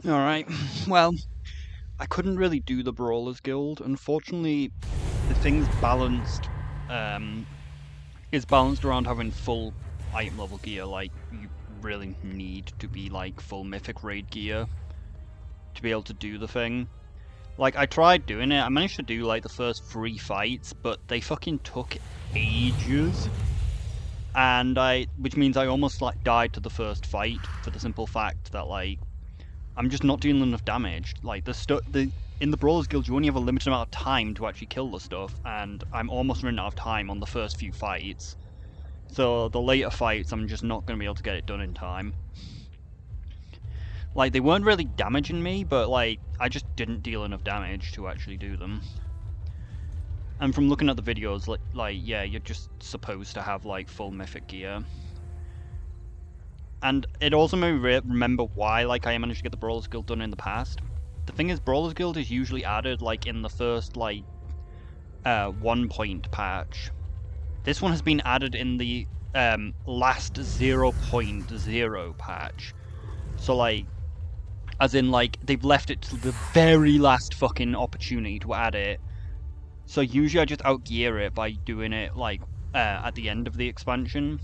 Alright, well, I couldn't really do the Brawlers Guild. Unfortunately, the thing's balanced, um, is balanced around having full item level gear. Like, you really need to be, like, full Mythic Raid gear to be able to do the thing. Like, I tried doing it, I managed to do, like, the first 3 fights, but they fucking took ages. And which means I almost, like, died to the first fight for the simple fact that, like, I'm just not doing enough damage. Like, in the Brawlers Guild, you only have a limited amount of time to actually kill the stuff, and I'm almost running out of time on the first few fights. So the later fights, I'm just not going to be able to get it done in time. Like, they weren't really damaging me, but, like, I just didn't deal enough damage to actually do them. And from looking at the videos, like yeah, you're just supposed to have, like, full mythic gear. And it also made me remember why, like, I managed to get the Brawlers Guild done in the past. The thing is, Brawlers Guild is usually added, like, in the first, like, 1 point patch. This one has been added in the last 0.0 patch. So, like, as in, like, they've left it to the very last fucking opportunity to add it. So usually I just outgear it by doing it, like, at the end of the expansion.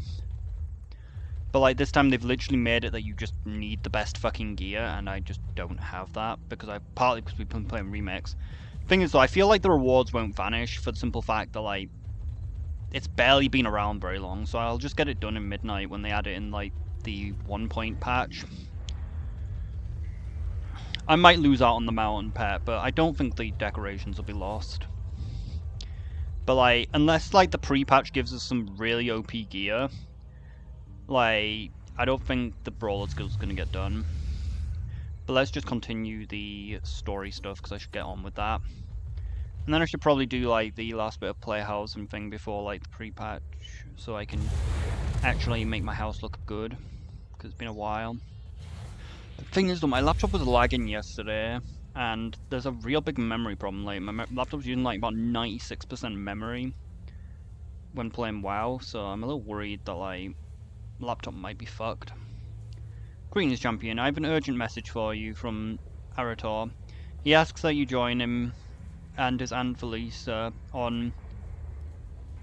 But, like, this time they've literally made it that you just need the best fucking gear, and I just don't have that, partly because we've been playing Remix. Thing is, though, I feel like the rewards won't vanish for the simple fact that, like, it's barely been around very long, so I'll just get it done in midnight when they add it in, like, the 1 point patch. I might lose out on the mountain pet, but I don't think the decorations will be lost. But, like, unless, like, the pre-patch gives us some really OP gear, like, I don't think the Brawlers Guild's gonna get done. But let's just continue the story stuff, because I should get on with that. And then I should probably do, like, the last bit of playhouse and thing before, like, the pre-patch, so I can actually make my house look good, because it's been a while. The thing is, though, my laptop was lagging yesterday, and there's a real big memory problem. Like, my laptop's using, like, about 96% memory when playing WoW, so I'm a little worried that, like, laptop might be fucked. Greetings, champion. I have an urgent message for you from Arator. He asks that you join him and his Aunt Felisa on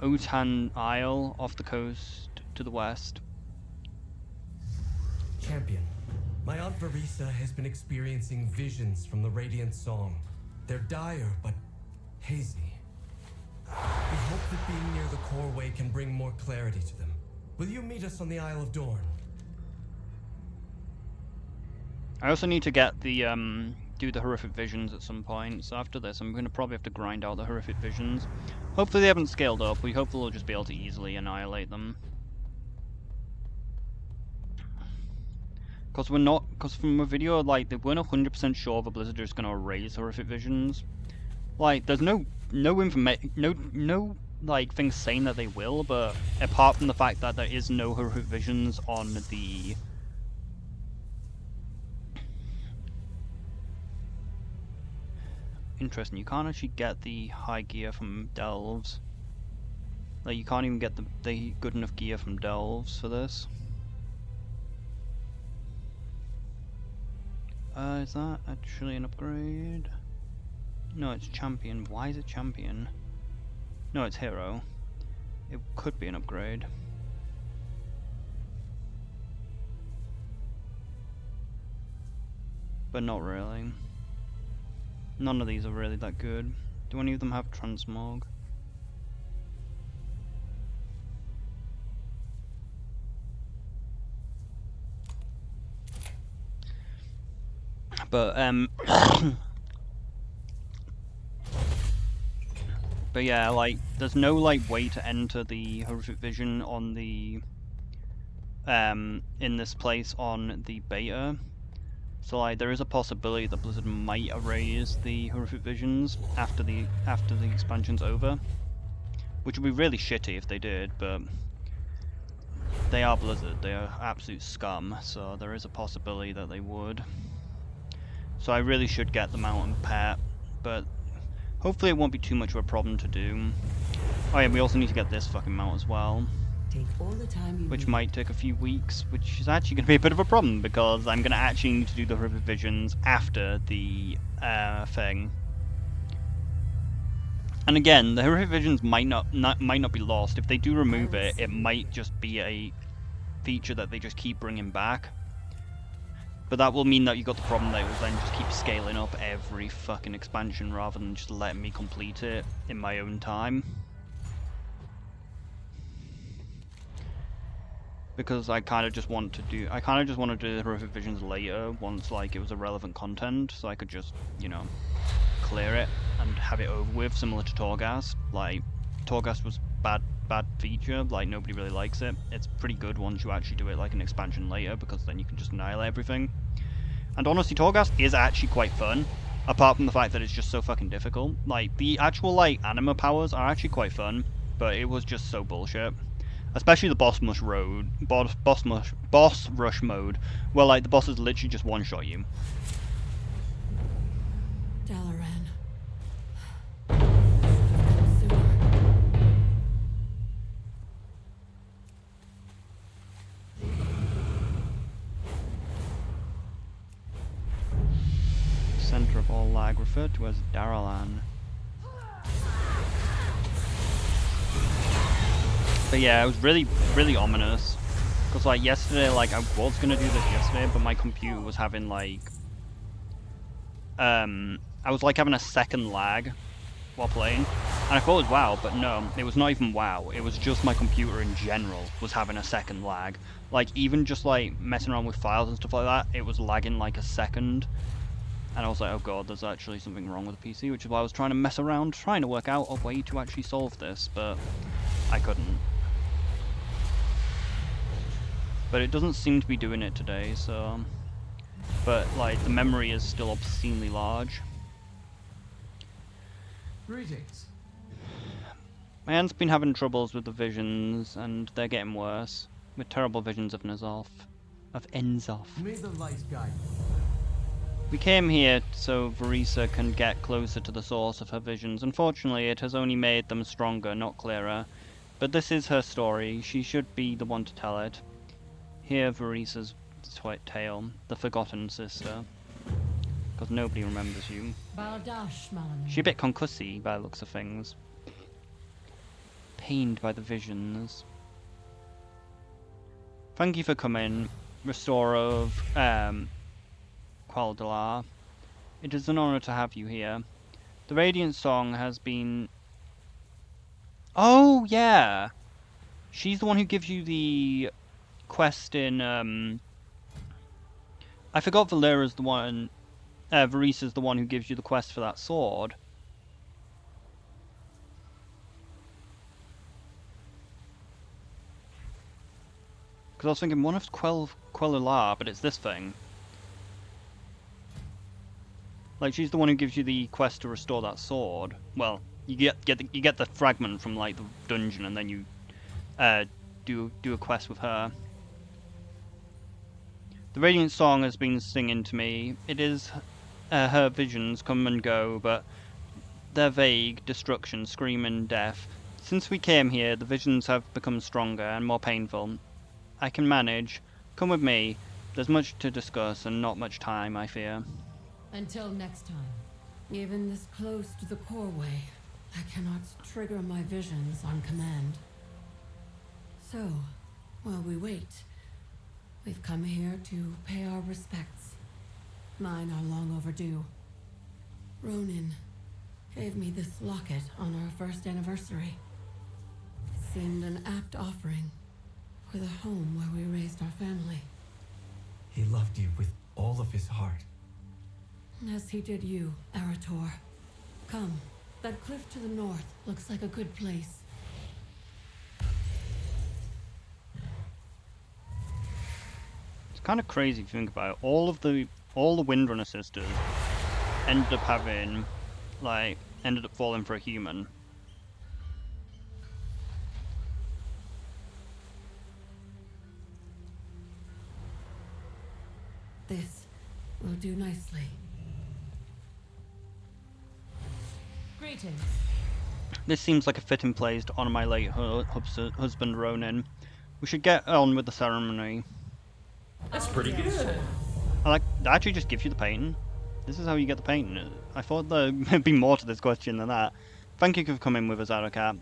Otan Isle off the coast to the west. Champion, my Aunt Verisa has been experiencing visions from the Radiant Song. They're dire, but hazy. We hope that being near the Coreway can bring more clarity to them. Will you meet us on the Isle of Dorn? I also need to get the, do the horrific visions at some point, so after this I'm going to probably have to grind out the horrific visions. Hopefully they haven't scaled up, we hope we'll just be able to easily annihilate them. Because from a video, like, they weren't 100% sure the Blizzard is going to erase horrific visions. Like, there's no like, things saying that they will, but apart from the fact that there is no horrific visions on the... Interesting, you can't actually get the high gear from Delves. Like, you can't even get the good enough gear from Delves for this. Is that actually an upgrade? No, it's champion. Why is it champion? No, it's hero. It could be an upgrade. But not really. None of these are really that good. Do any of them have transmog? But but yeah, like, there's no, like, way to enter the horrific vision on the in this place on the beta. So, like, there is a possibility that Blizzard might erase the horrific visions after the expansion's over, which would be really shitty if they did. But they are Blizzard; they are absolute scum. So there is a possibility that they would. So I really should get the mountain pet, but hopefully it won't be too much of a problem to do. Oh yeah, we also need to get this fucking mount as well. Take all the time you which need. might take a few weeks, which is actually going to be a bit of a problem because I'm going to actually need to do the revisions after the thing. And again, the revisions might not be lost. If they do remove it, it might just be a feature that they just keep bringing back. But that will mean that you got the problem that it will then just keep scaling up every fucking expansion rather than just letting me complete it in my own time. Because I kind of just want to do the revisions later once like it was irrelevant content, so I could just, you know, clear it and have it over with, similar to Torghast. Like, Torghast was bad feature, like nobody really likes it. It's pretty good once you actually do it like an expansion later, because then you can just annihilate everything. And honestly, Torghast is actually quite fun, apart from the fact that it's just so fucking difficult. Like, the actual like anima powers are actually quite fun, but it was just so bullshit. Especially the boss rush mode, where like the bosses literally just one-shot you. Dalaran. Center of all lag, referred to as Daralan. But yeah, it was really, really ominous. Because like yesterday, like I was gonna do this yesterday, but my computer was having like, I was like having a second lag while playing, and I thought it was WoW, but no, it was not even WoW. It was just my computer in general was having a second lag. Like even just like messing around with files and stuff like that, it was lagging like a second. And I was like, oh god, there's actually something wrong with the PC, which is why I was trying to mess around, trying to work out a way to actually solve this, but I couldn't. But it doesn't seem to be doing it today, so... But, like, the memory is still obscenely large. Greetings. My aunt's been having troubles with the visions, and they're getting worse. With terrible visions of N'Zoth. Of N'Zoth. May the light guide you. We came here so Verisa can get closer to the source of her visions. Unfortunately, it has only made them stronger, not clearer. But this is her story. She should be the one to tell it. Hear Verisa's tale, the forgotten sister. Because nobody remembers you. She's a bit concussy by the looks of things. Pained by the visions. Thank you for coming, Restorer of Qualdalar. It is an honor to have you here. The Radiant Song has been... Oh, yeah! She's the one who gives you the quest in, I forgot Valera's the one... Verisa's the one who gives you the quest for that sword. Because I was thinking, one of Quellular, but it's this thing. Like, she's the one who gives you the quest to restore that sword. Well, you get the fragment from like the dungeon, and then you do a quest with her. The Radiant Song has been singing to me. It is her visions come and go, but they're vague, destruction, screaming, death. Since we came here, the visions have become stronger and more painful. I can manage. Come with me. There's much to discuss and not much time, I fear. Until next time. Even this close to the coreway, I cannot trigger my visions on command. So, while we wait, we've come here to pay our respects. Mine are long overdue. Ronin gave me this locket on our first anniversary. It seemed an apt offering for the home where we raised our family. He loved you with all of his heart. As he did you, Arator. Come, that cliff to the north looks like a good place. It's kind of crazy if you think about it. All the Windrunner sisters ended up falling for a human. This will do nicely. Greetings. This seems like a fitting place to honor my late husband Ronin. We should get on with the ceremony. That's pretty good. That actually just gives you the painting. This is how you get the painting. I thought there'd be more to this question than that. Thank you for coming with us, Adokat.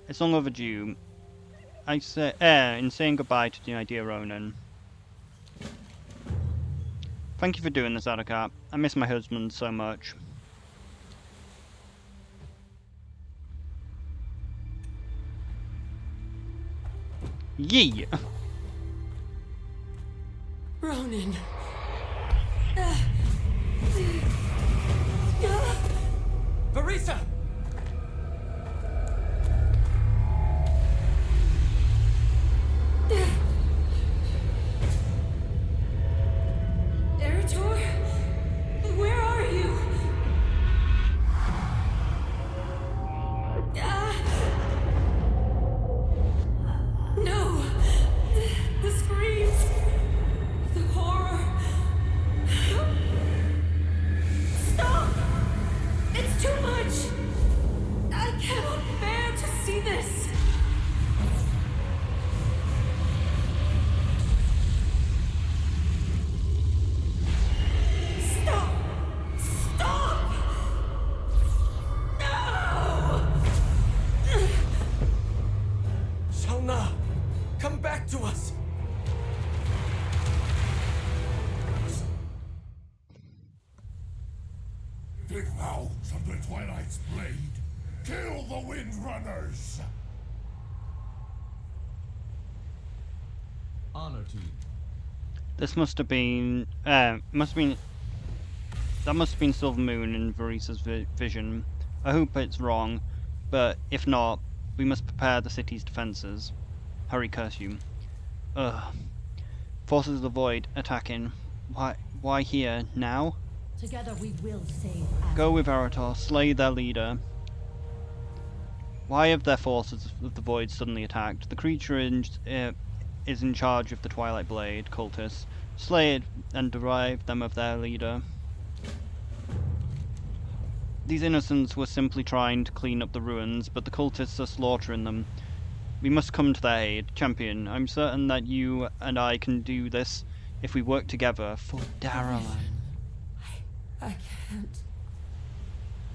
It's long overdue. I say, in saying goodbye to my dear Ronan. Thank you for doing this, Adokat. I miss my husband so much. Yee! Ronan. Varisa! Eritor? Where are you? No! The screams! The horror! Stop! It's too much! I cannot bear to see this! Stop! Stop! No! Shalna! Come back to us! Take vows of the Twilight's blade. Kill the windrunners! Honor to you. This must have been, that must have been Silvermoon in Varisa's vision. I hope it's wrong, but if not, we must prepare the city's defences. Hurry, curse you. Ugh. Forces of the Void attacking. Why here, now? Together we will save Go with Arator, slay their leader. Why have their forces of the Void suddenly attacked? The creature is in charge of the Twilight Blade cultists. Slay it and deprive them of their leader. These innocents were simply trying to clean up the ruins, but the cultists are slaughtering them. We must come to their aid. Champion, I'm certain that you and I can do this if we work together for Daralan. I can't.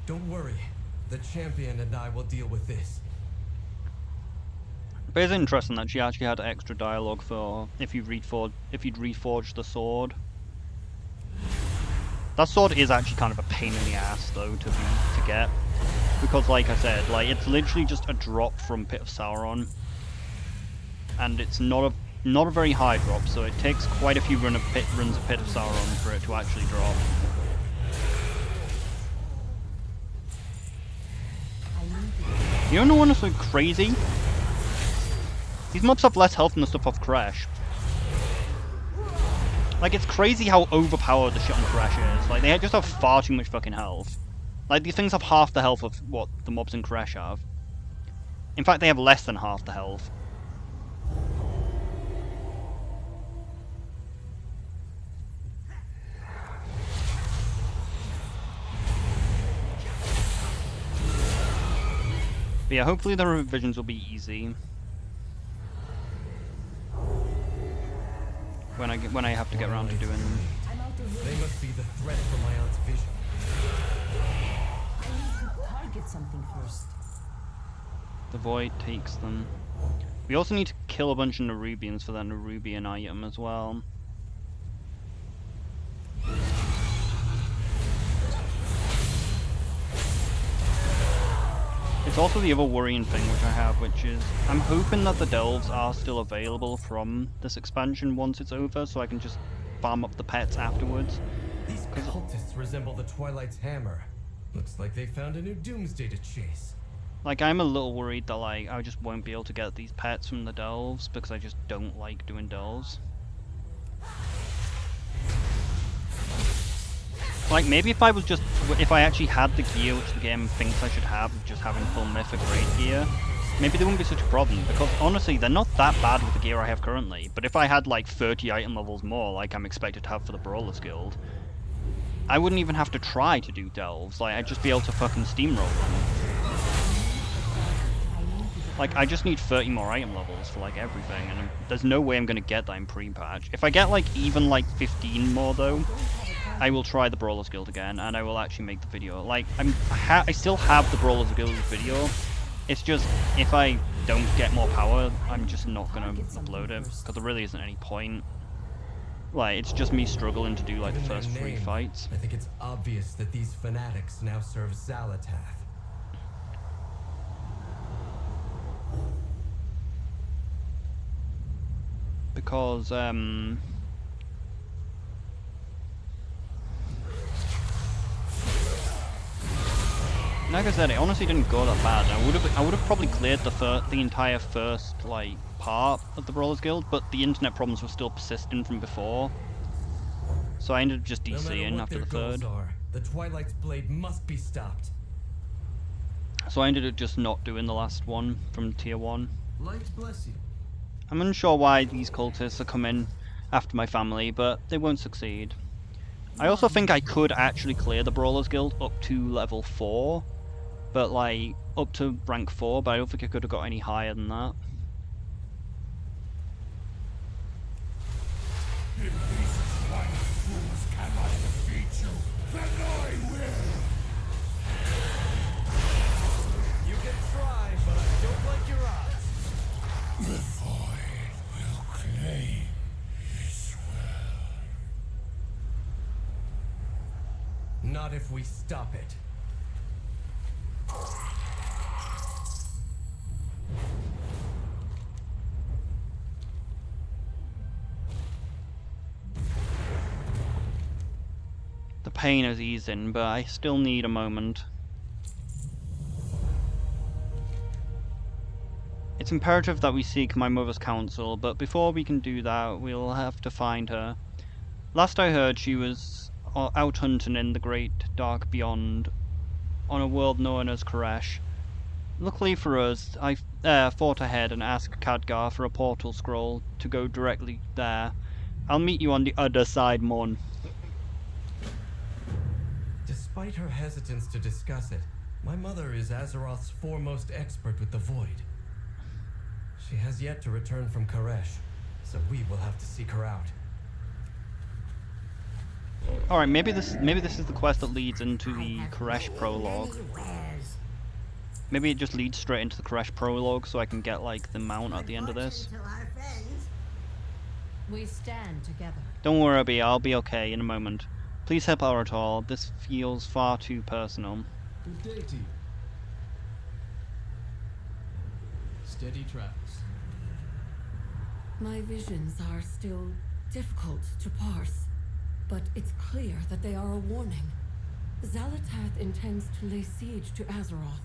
Don't worry. The champion and I will deal with this. But it's interesting that she actually had extra dialogue for if you'd reforged the sword. That sword is actually kind of a pain in the ass though to get. Because like I said, like it's literally just a drop from Pit of Sauron. And it's not a very high drop, so it takes quite a few runs of Pit of Sauron for it to actually drop. You don't know what's so crazy? These mobs have less health than the stuff off Crash. Like, it's crazy how overpowered the shit on Crash is. Like, they just have far too much fucking health. Like, these things have half the health of what the mobs in Crash have. In fact, they have less than half the health. But yeah, hopefully the revisions will be easy. When I have to get around to doing them. They must be the threat from my aunt's vision. I need to target something first. The Void takes them. We also need to kill a bunch of Nerubians for their Nerubian item as well. It's also the other worrying thing which I have, which is I'm hoping that the delves are still available from this expansion once it's over, so I can just farm up the pets afterwards. These cultists resemble the Twilight's hammer. Looks like they found a new doomsday to chase. Like, I'm a little worried that like I just won't be able to get these pets from the delves because I just don't like doing delves. Like, maybe if I actually had the gear which the game thinks I should have, just having full mythic raid gear, maybe there wouldn't be such a problem, because honestly, they're not that bad with the gear I have currently, but if I had like 30 item levels more, like I'm expected to have for the Brawlers Guild, I wouldn't even have to try to do delves, like, I'd just be able to fucking steamroll them. Like, I just need 30 more item levels for, like, everything, and there's no way I'm gonna get that in pre-patch. If I get, like, even, like, 15 more, though, I will try the Brawlers Guild again, and I will actually make the video. Like, I still have the Brawlers Guild video. It's just, if I don't get more power, I'm just not gonna upload it, because there really isn't any point. Like, it's just me struggling to do, like, the In their first 3 name, fights. I think it's obvious that these fanatics now serve Xalatath. Because, like I said, it honestly didn't go that bad. I would have probably cleared the entire first, like, part of the Brawlers Guild, but the internet problems were still persisting from before. So I ended up just No matter DCing what after their the goals third. are, the Twilight's blade must be stopped. So I ended up just not doing the last one from tier 1. Light bless you. I'm unsure why these cultists are coming after my family, but they won't succeed. I also think I could actually clear the Brawlers Guild up to level 4, but like, up to rank 4, but I don't think I could have got any higher than that. If these swine fools cannot defeat you, then I will! You can try, but I don't like your odds. The void will claim his will. Not if we stop it. The pain is easing, but I still need a moment. It's imperative that we seek my mother's counsel, but before we can do that, we'll have to find her. Last I heard, she was out hunting in the great dark beyond, on a world known as Koresh. Luckily for us, I fought ahead and asked Khadgar for a portal scroll to go directly there. I'll meet you on the other side, Mon. Despite her hesitance to discuss it, my mother is Azeroth's foremost expert with the Void. She has yet to return from Koresh, so we will have to seek her out. Alright, maybe this is the quest that leads into the Koresh prologue. Maybe it just leads straight into the Koresh prologue so I can get like the mount at the end of this. We stand together. Don't worry, Abby, I'll be okay in a moment. Please help our at all. This feels far too personal. Good day to you. Steady tracks. My visions are still difficult to parse, but it's clear that they are a warning. Xalatath intends to lay siege to Azeroth.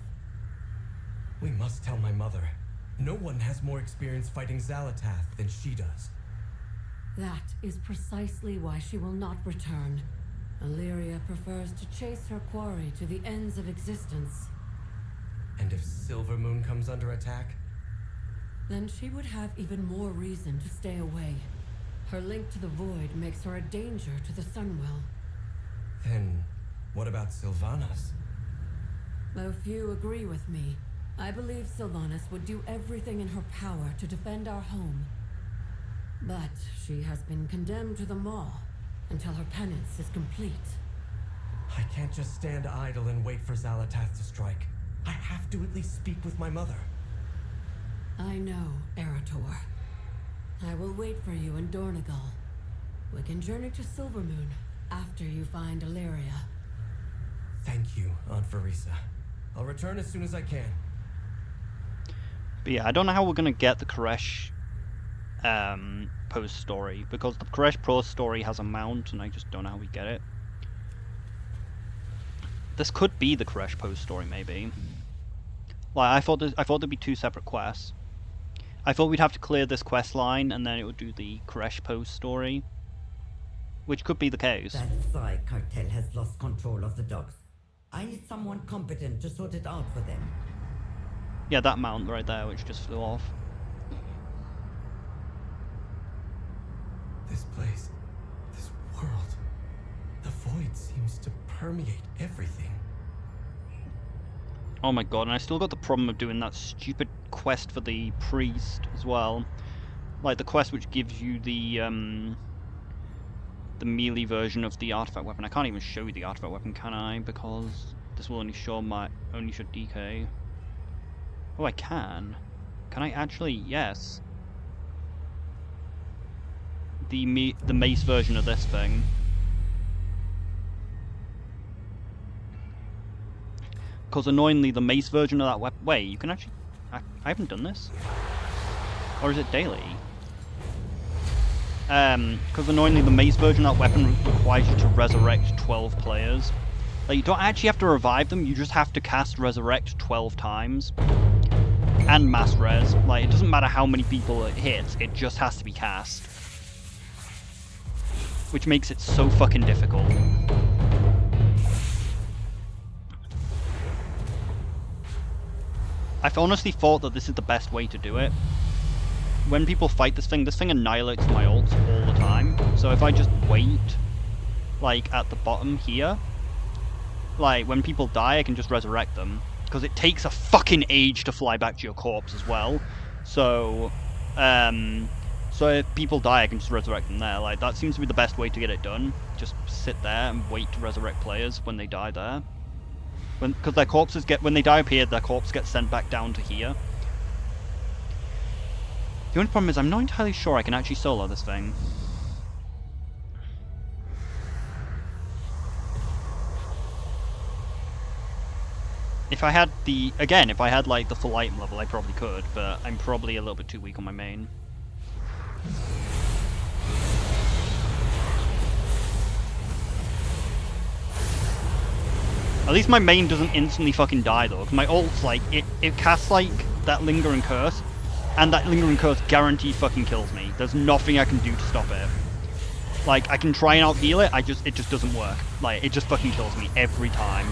We must tell my mother. No one has more experience fighting Xalatath than she does. That is precisely why she will not return. Illyria prefers to chase her quarry to the ends of existence. And if Silvermoon comes under attack? Then she would have even more reason to stay away. Her link to the Void makes her a danger to the Sunwell. Then, what about Sylvanas? Though few agree with me, I believe Sylvanas would do everything in her power to defend our home. But she has been condemned to the Maw until her penance is complete. I can't just stand idle and wait for Xalatath to strike. I have to at least speak with my mother. I know, Erator. I will wait for you in Dornegal. We can journey to Silvermoon after you find Illyria. Thank you, Aunt Farisa. I'll return as soon as I can. But yeah, I don't know how we're gonna get the Koresh post story, because the Koresh post story has a mount and I just don't know how we get it. This could be the Koresh post story, maybe. Like I thought there'd be 2 separate quests. I thought we'd have to clear this quest line and then it would do the Koresh post story, which could be the case. That Psy cartel has lost control of the docks. I need someone competent to sort it out for them. Yeah, that mount right there, which just flew off. This place, this world, the Void seems to permeate everything. Oh my god, and I still got the problem of doing that stupid quest for the priest as well. Like the quest which gives you the melee version of the artifact weapon. I can't even show you the artifact weapon, can I? Because this will only show DK. Oh, I can. Can I actually? Yes. The mace version of this thing. Because annoyingly, the mace version of that weapon. Wait, you can actually. I haven't done this. Or is it daily? Because annoyingly, the mace version of that weapon requires you to resurrect 12 players. Like, you don't actually have to revive them, you just have to cast Resurrect 12 times. And Mass Res. Like, it doesn't matter how many people it hits, it just has to be cast. Which makes it so fucking difficult. I've honestly thought that this is the best way to do it. When people fight this thing annihilates my ults all the time. So if I just wait, like, at the bottom here, like, when people die, I can just resurrect them. Because it takes a fucking age to fly back to your corpse as well. So, so if people die, I can just resurrect them there. Like, that seems to be the best way to get it done. Just sit there and wait to resurrect players when they die there. Because their corpses when they die up here, their corpse gets sent back down to here. The only problem is I'm not entirely sure I can actually solo this thing. If I had if I had like the full item level, I probably could, but I'm probably a little bit too weak on my main. At least my main doesn't instantly fucking die though, because my ult's like, it casts like that lingering curse, and that lingering curse guaranteed fucking kills me. There's nothing I can do to stop it. Like, I can try and out-heal it, it just doesn't work. Like, it just fucking kills me every time.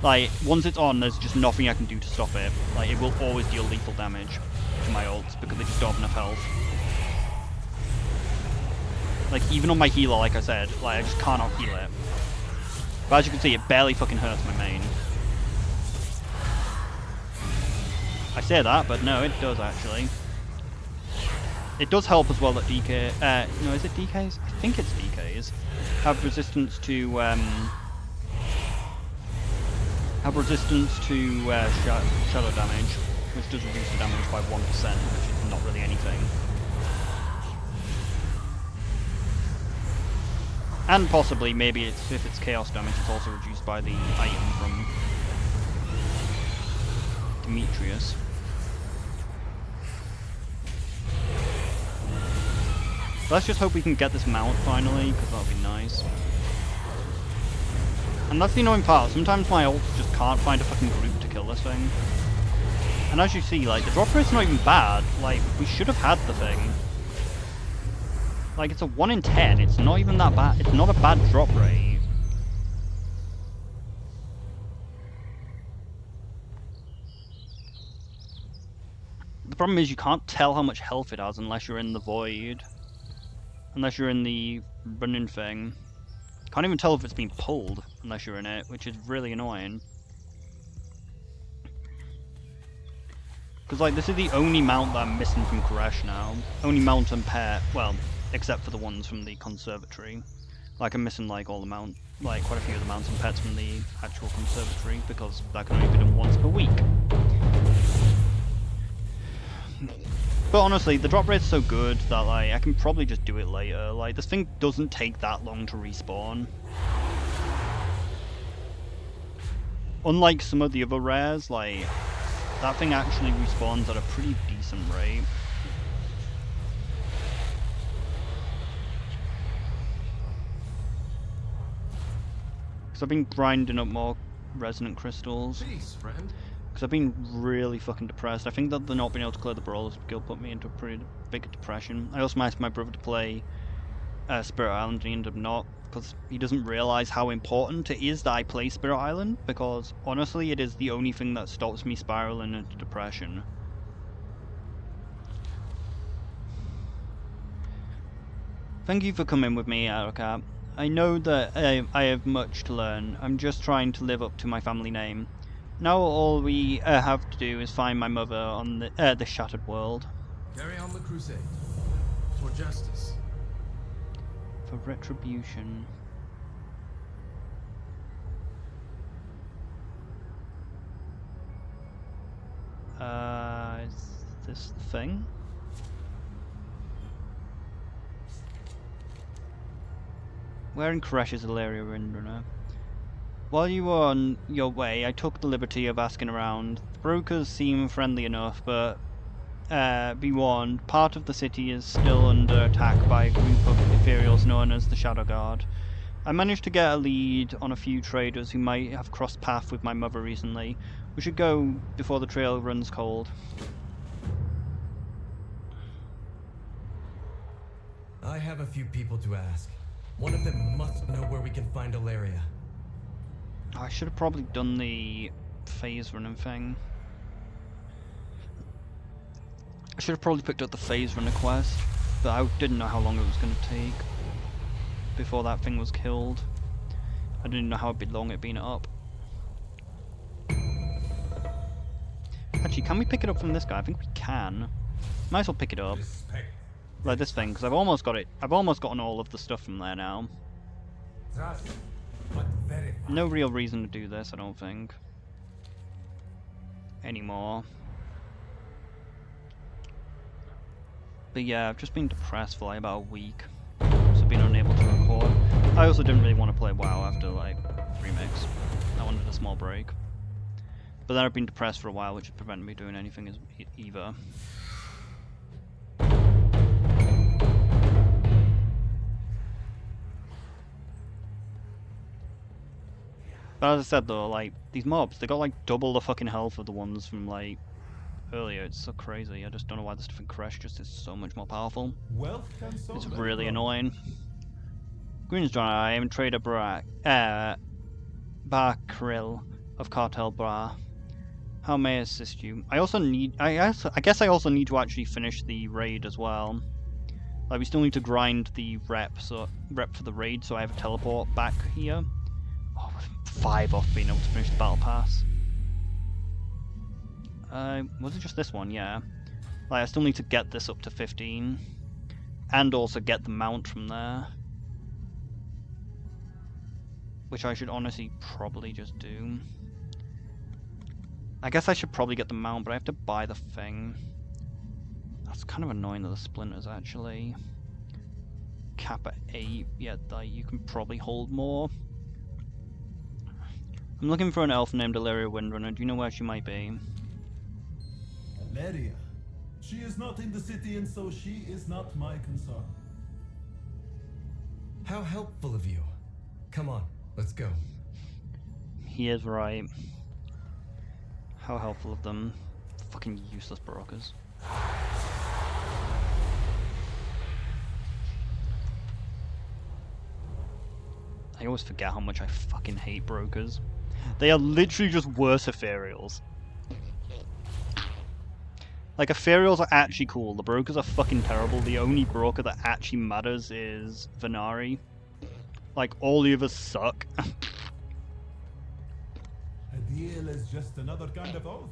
Like, once it's on, there's just nothing I can do to stop it. Like, it will always deal lethal damage to my ults, because they just don't have enough health. Like, even on my healer, like I said, like, I just can't out-heal it. But as you can see, it barely fucking hurts my main. I say that, but no, it does actually. It does help as well that DK, no, is it DKs? I think it's DKs. Have resistance to, shadow damage, which does reduce the damage by 1%, which is not really anything. And possibly, maybe if it's chaos damage, it's also reduced by the item from Demetrius. Let's just hope we can get this mount finally, because that would be nice. And that's the annoying part, sometimes my ults just can't find a fucking group to kill this thing. And as you see, like, the drop rate's not even bad, like, we should have had the thing. Like, it's a 1 in 10, it's not even that bad, it's not a bad drop rate. The problem is you can't tell how much health it has unless you're in the void. Unless you're in the running thing. Can't even tell if it's been pulled unless you're in it, which is really annoying. Because, like, this is the only mount that I'm missing from Koresh now. Only mount and pair, well, except for the ones from the conservatory. Like, I'm missing, like, all the mount, like, quite a few of the mounts and pets from the actual conservatory, because that can only be done once per week. But honestly, the drop rate's so good that, like, I can probably just do it later. Like, this thing doesn't take that long to respawn. Unlike some of the other rares, like, that thing actually respawns at a pretty decent rate. Because I've been grinding up more resonant crystals. Peace, friend. Because I've been really fucking depressed. I think that the not being able to clear the Brawlers Guild put me into a pretty big depression. I also asked my brother to play Spirit Island and he ended up not. Because he doesn't realise how important it is that I play Spirit Island. Because honestly, it is the only thing that stops me spiraling into depression. Thank you for coming with me, Aerocat. I know that I have much to learn. I'm just trying to live up to my family name. Now all we have to do is find my mother on the Shattered World. Carry on the crusade. For justice. For retribution. Is this the thing? Where in Koresh is Ilaria Windrunner? While you were on your way, I took the liberty of asking around. The brokers seem friendly enough, but be warned, part of the city is still under attack by a group of ethereals known as the Shadow Guard. I managed to get a lead on a few traders who might have crossed paths with my mother recently. We should go before the trail runs cold. I have a few people to ask. One of them must know where we can find Ilaria. I should have probably done the phase running thing. I should have probably picked up the phase runner quest, but I didn't know how long it was going to take before that thing was killed. I didn't know how long it'd been up. Actually, can we pick it up from this guy? I think we can. Might as well pick it up. Like this thing, because I've almost got it. I've almost gotten all of the stuff from there now. Trust, but verify. No real reason to do this, I don't think. Anymore. But yeah, I've just been depressed for like about a week. So been unable to record. I also didn't really want to play WoW after like Remix. I wanted a small break. But then I've been depressed for a while, which has prevented me doing anything either. But as I said though, like, these mobs, they got like double the fucking health of the ones from like earlier. It's so crazy. I just don't know why this stuff in Koresh just is so much more powerful. It's really annoying. Greens I am Trader Barkril of Cartel Bra. How may I assist you? I guess I also need to actually finish the raid as well. Like, we still need to grind the rep for the raid, so I have a teleport back here. Oh, 5 off being able to finish the battle pass. Was it just this one? Yeah. Like, I still need to get this up to 15. And also get the mount from there. Which I should honestly probably just do. I guess I should probably get the mount, but I have to buy the thing. That's kind of annoying that the splinters actually cap at 8, yet you can probably hold more. I'm looking for an elf named Ilaria Windrunner. Do you know where she might be? Ilaria. She is not in the city, and so she is not my concern. How helpful of you. Come on, let's go. He is right. How helpful of them. Fucking useless brokers. I always forget how much I fucking hate brokers. They are literally just worse ethereals. Like, ethereals are actually cool, the brokers are fucking terrible. The only broker that actually matters is Venari. Like, all the others suck. A deal is just another kind of oath.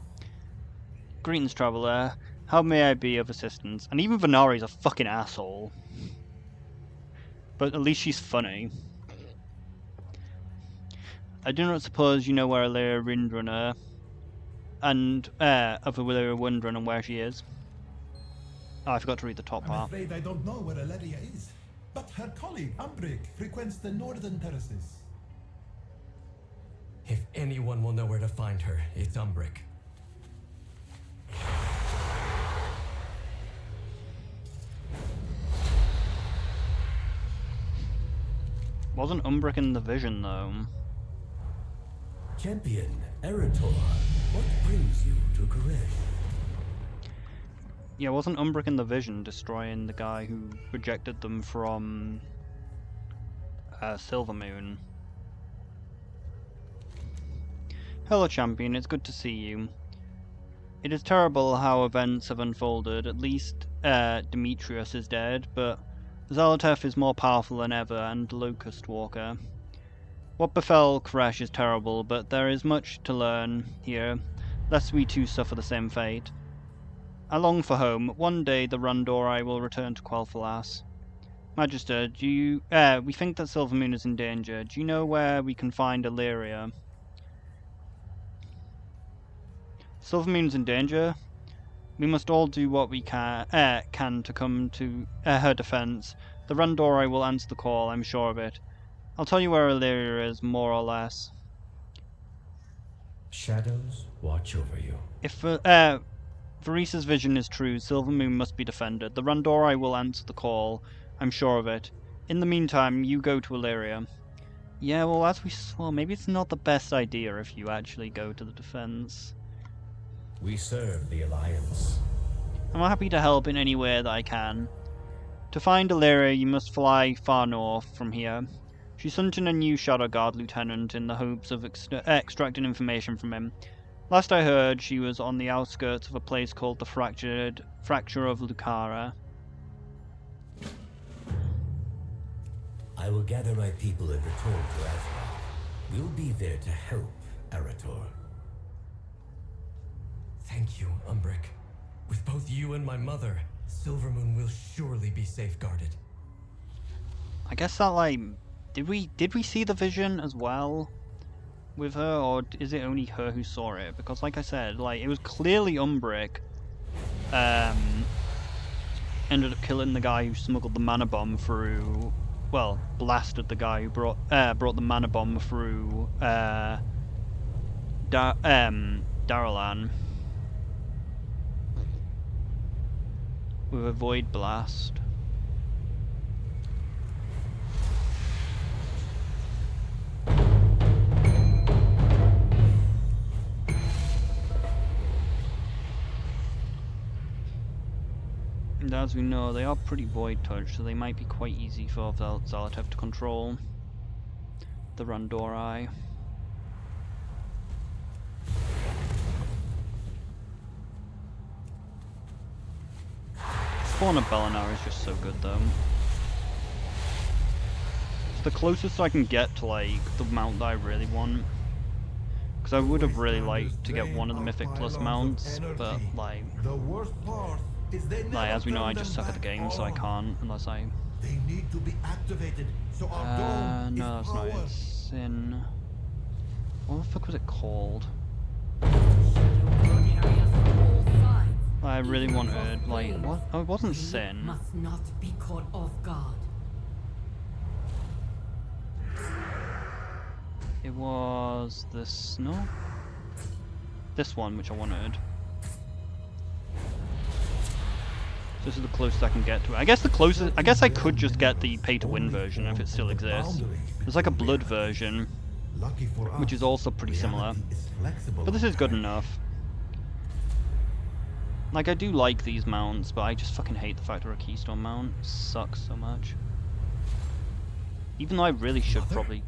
Greetings, traveler. How may I be of assistance? And even Venari's a fucking asshole. But at least she's funny. I do not suppose you know where Ilaria Windrunner and of Ilaria Windrunner and where she is. Oh, I forgot to read the top I'm part. afraid I don't know where Ilaria is, but her colleague Umbric frequents the northern terraces. If anyone will know where to find her, it's Umbric. Wasn't Umbric in the vision though? Champion, Erator, what brings you to Koresh? Yeah, wasn't Umbric in the vision destroying the guy who rejected them from Silvermoon? Hello champion, it's good to see you. It is terrible how events have unfolded. At least Demetrius is dead, but Zalotef is more powerful than ever, and Locust Walker. What befell Koresh is terrible, but there is much to learn here, lest we too suffer the same fate. I long for home. One day the Randori will return to Quel'Thalas. Magister, we think that Silvermoon is in danger. Do you know where we can find Illyria? Silvermoon's in danger? We must all do what we can to come to her defense. The Randori will answer the call, I'm sure of it. I'll tell you where Illyria is, more or less. Shadows watch over you. If Varisa's vision is true, Silvermoon must be defended. The Randori will answer the call, I'm sure of it. In the meantime, you go to Illyria. Yeah, well, as we saw, maybe it's not the best idea if you actually go to the defense. We serve the Alliance. I'm happy to help in any way that I can. To find Illyria, you must fly far north from here. She's hunting a new Shadow Guard lieutenant in the hopes of extracting information from him. Last I heard, she was on the outskirts of a place called the Fracture of Lucara. I will gather my people and return to Azeroth. We'll be there to help Arator. Thank you, Umbric. With both you and my mother, Silvermoon will surely be safeguarded. I guess that, like, did we see the vision as well with her, or is it only her who saw it? Because, like I said, like, it was clearly Umbric ended up killing the guy who smuggled the mana bomb through. Well, blasted the guy who brought the mana bomb through Daralan with a void blast. And as we know, they are pretty void touched, so they might be quite easy for Zalotef to control. The Randori. Spawn of Belinar is just so good though. It's the closest I can get to, like, the mount that I really want. Because I would have really liked to get one of the Mythic Plus mounts, but like as we know, I just suck at the game, so I can't unless I. They need to be activated, so our dome No, is that's not it. powered. Sin. What the fuck was it called? I really wanted, like, what? Oh, it wasn't Sin. Must not be caught off guard. It was this. No. This one, which I wanted. This is the closest I can get to it. I guess the closest. I guess I could just get the pay-to-win version if it still exists. There's like a blood version, which is also pretty similar. But this is good enough. Like, I do like these mounts, but I just fucking hate the fact they're a keystone mount. It sucks so much. Even though I really should probably.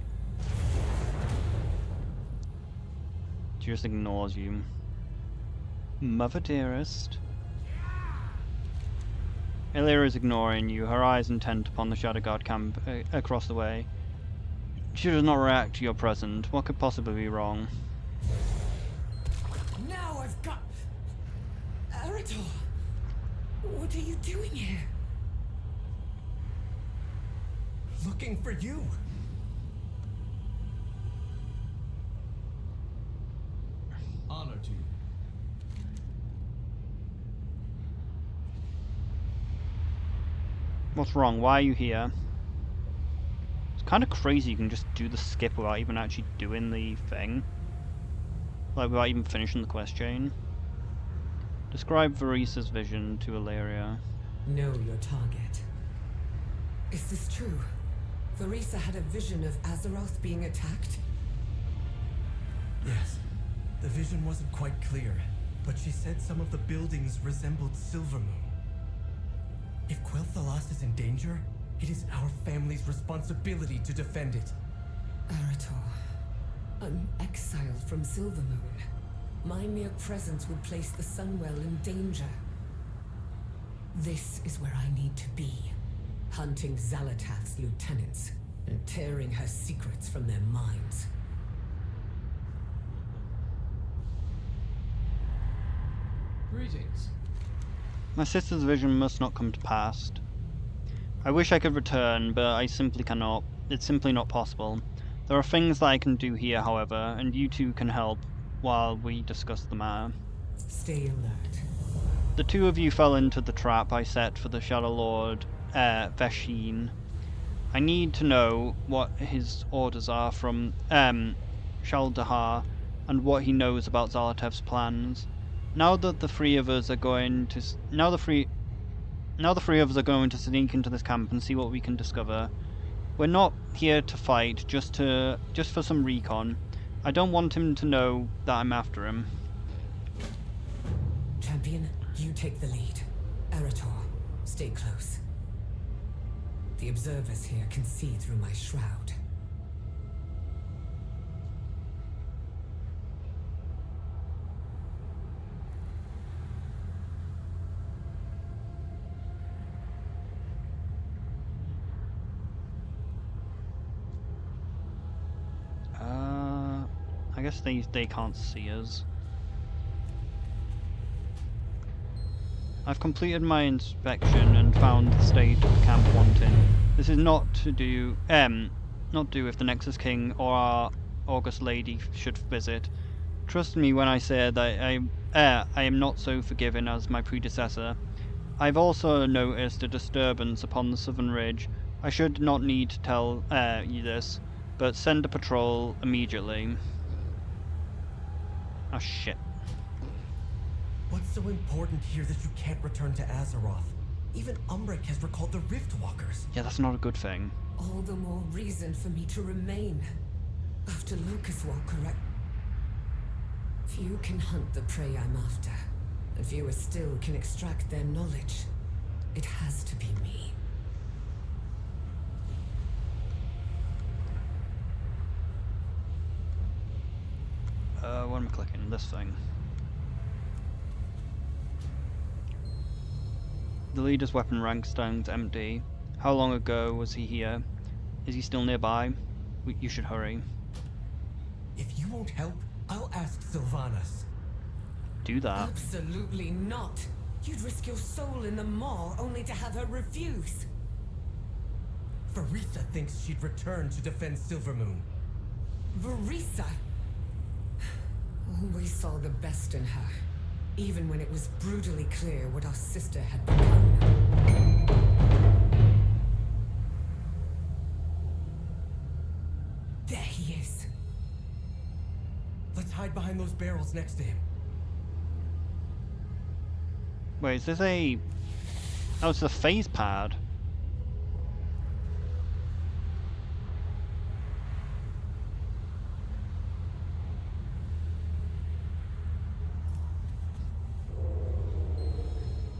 Just ignores you. Mother dearest. Illyria is ignoring you, her eyes intent upon the Shadow Guard camp across the way. She does not react to your presence. What could possibly be wrong? Now I've got... Arator! What are you doing here? Looking for you. Honor to you. What's wrong? Why are you here? It's kind of crazy you can just do the skip without even actually doing the thing. Like, without even finishing the quest chain. Describe Varisa's vision to Illyria. Know your target. Is this true? Varisa had a vision of Azeroth being attacked? Yes. The vision wasn't quite clear, but she said some of the buildings resembled Silvermoon. If Quel'Thalas is in danger, it is our family's responsibility to defend it. Arator, I'm exiled from Silvermoon. My mere presence would place the Sunwell in danger. This is where I need to be. hunting Zalatath's lieutenants and tearing her secrets from their minds. Greetings. My sister's vision must not come to pass. I wish I could return, but I simply cannot. It's simply not possible. There are things that I can do here, however, and you two can help while we discuss the matter. Stay alert. The two of you fell into the trap I set for the Shadow Lord, Veshin. I need to know what his orders are from, Shaldahar, and what he knows about Zalatev's plans. Now the three of us are going to sneak into this camp and see what we can discover. We're not here to fight, just for some recon. I don't want him to know that I'm after him. Champion, you take the lead. Arator, stay close. The observers here can see through my shroud. I guess they can't see us. I've completed my inspection and found the state of the camp wanting. This is not do if the Nexus King or our August Lady should visit. Trust me when I say that I am not so forgiving as my predecessor. I've also noticed a disturbance upon the southern ridge. I should not need to tell you this, but send a patrol immediately. Oh shit. What's so important here that you can't return to Azeroth? Even Umbric has recalled the Riftwalkers. Yeah, that's not a good thing. All the more reason for me to remain. After Lucas Walker, few can hunt the prey I'm after, and fewer still can extract their knowledge. It has to be me. What am I clicking? This thing. The leader's weapon rank stands empty. How long ago was he here? Is he still nearby? You should hurry. If you won't help, I'll ask Sylvanas. Do that. Absolutely not. You'd risk your soul in the maw only to have her refuse. Verisa thinks she'd return to defend Silvermoon. Verisa always saw the best in her, even when it was brutally clear what our sister had become. There he is. Let's hide behind those barrels next to him. Wait, is this a... Oh, it's a phase pad.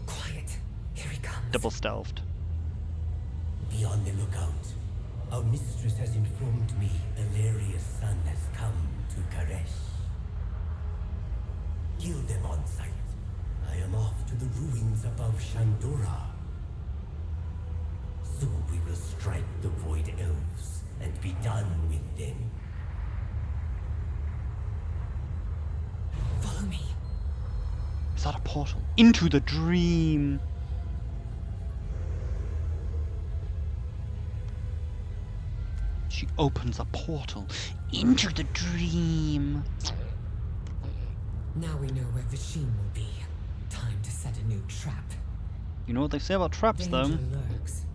Quiet. Here he comes. Double stealthed. Be on the lookout. Our mistress has informed me Illyria's son has come to Karesh. Kill them on sight. I am off to the ruins above Shandora. Soon we will strike the Void Elves and be done with them. Follow me. Is that a portal? Into the dream! She opens a portal into the dream! Now we know where Vishin will be. Time to set a new trap. You know what they say about traps, though. Danger lurks.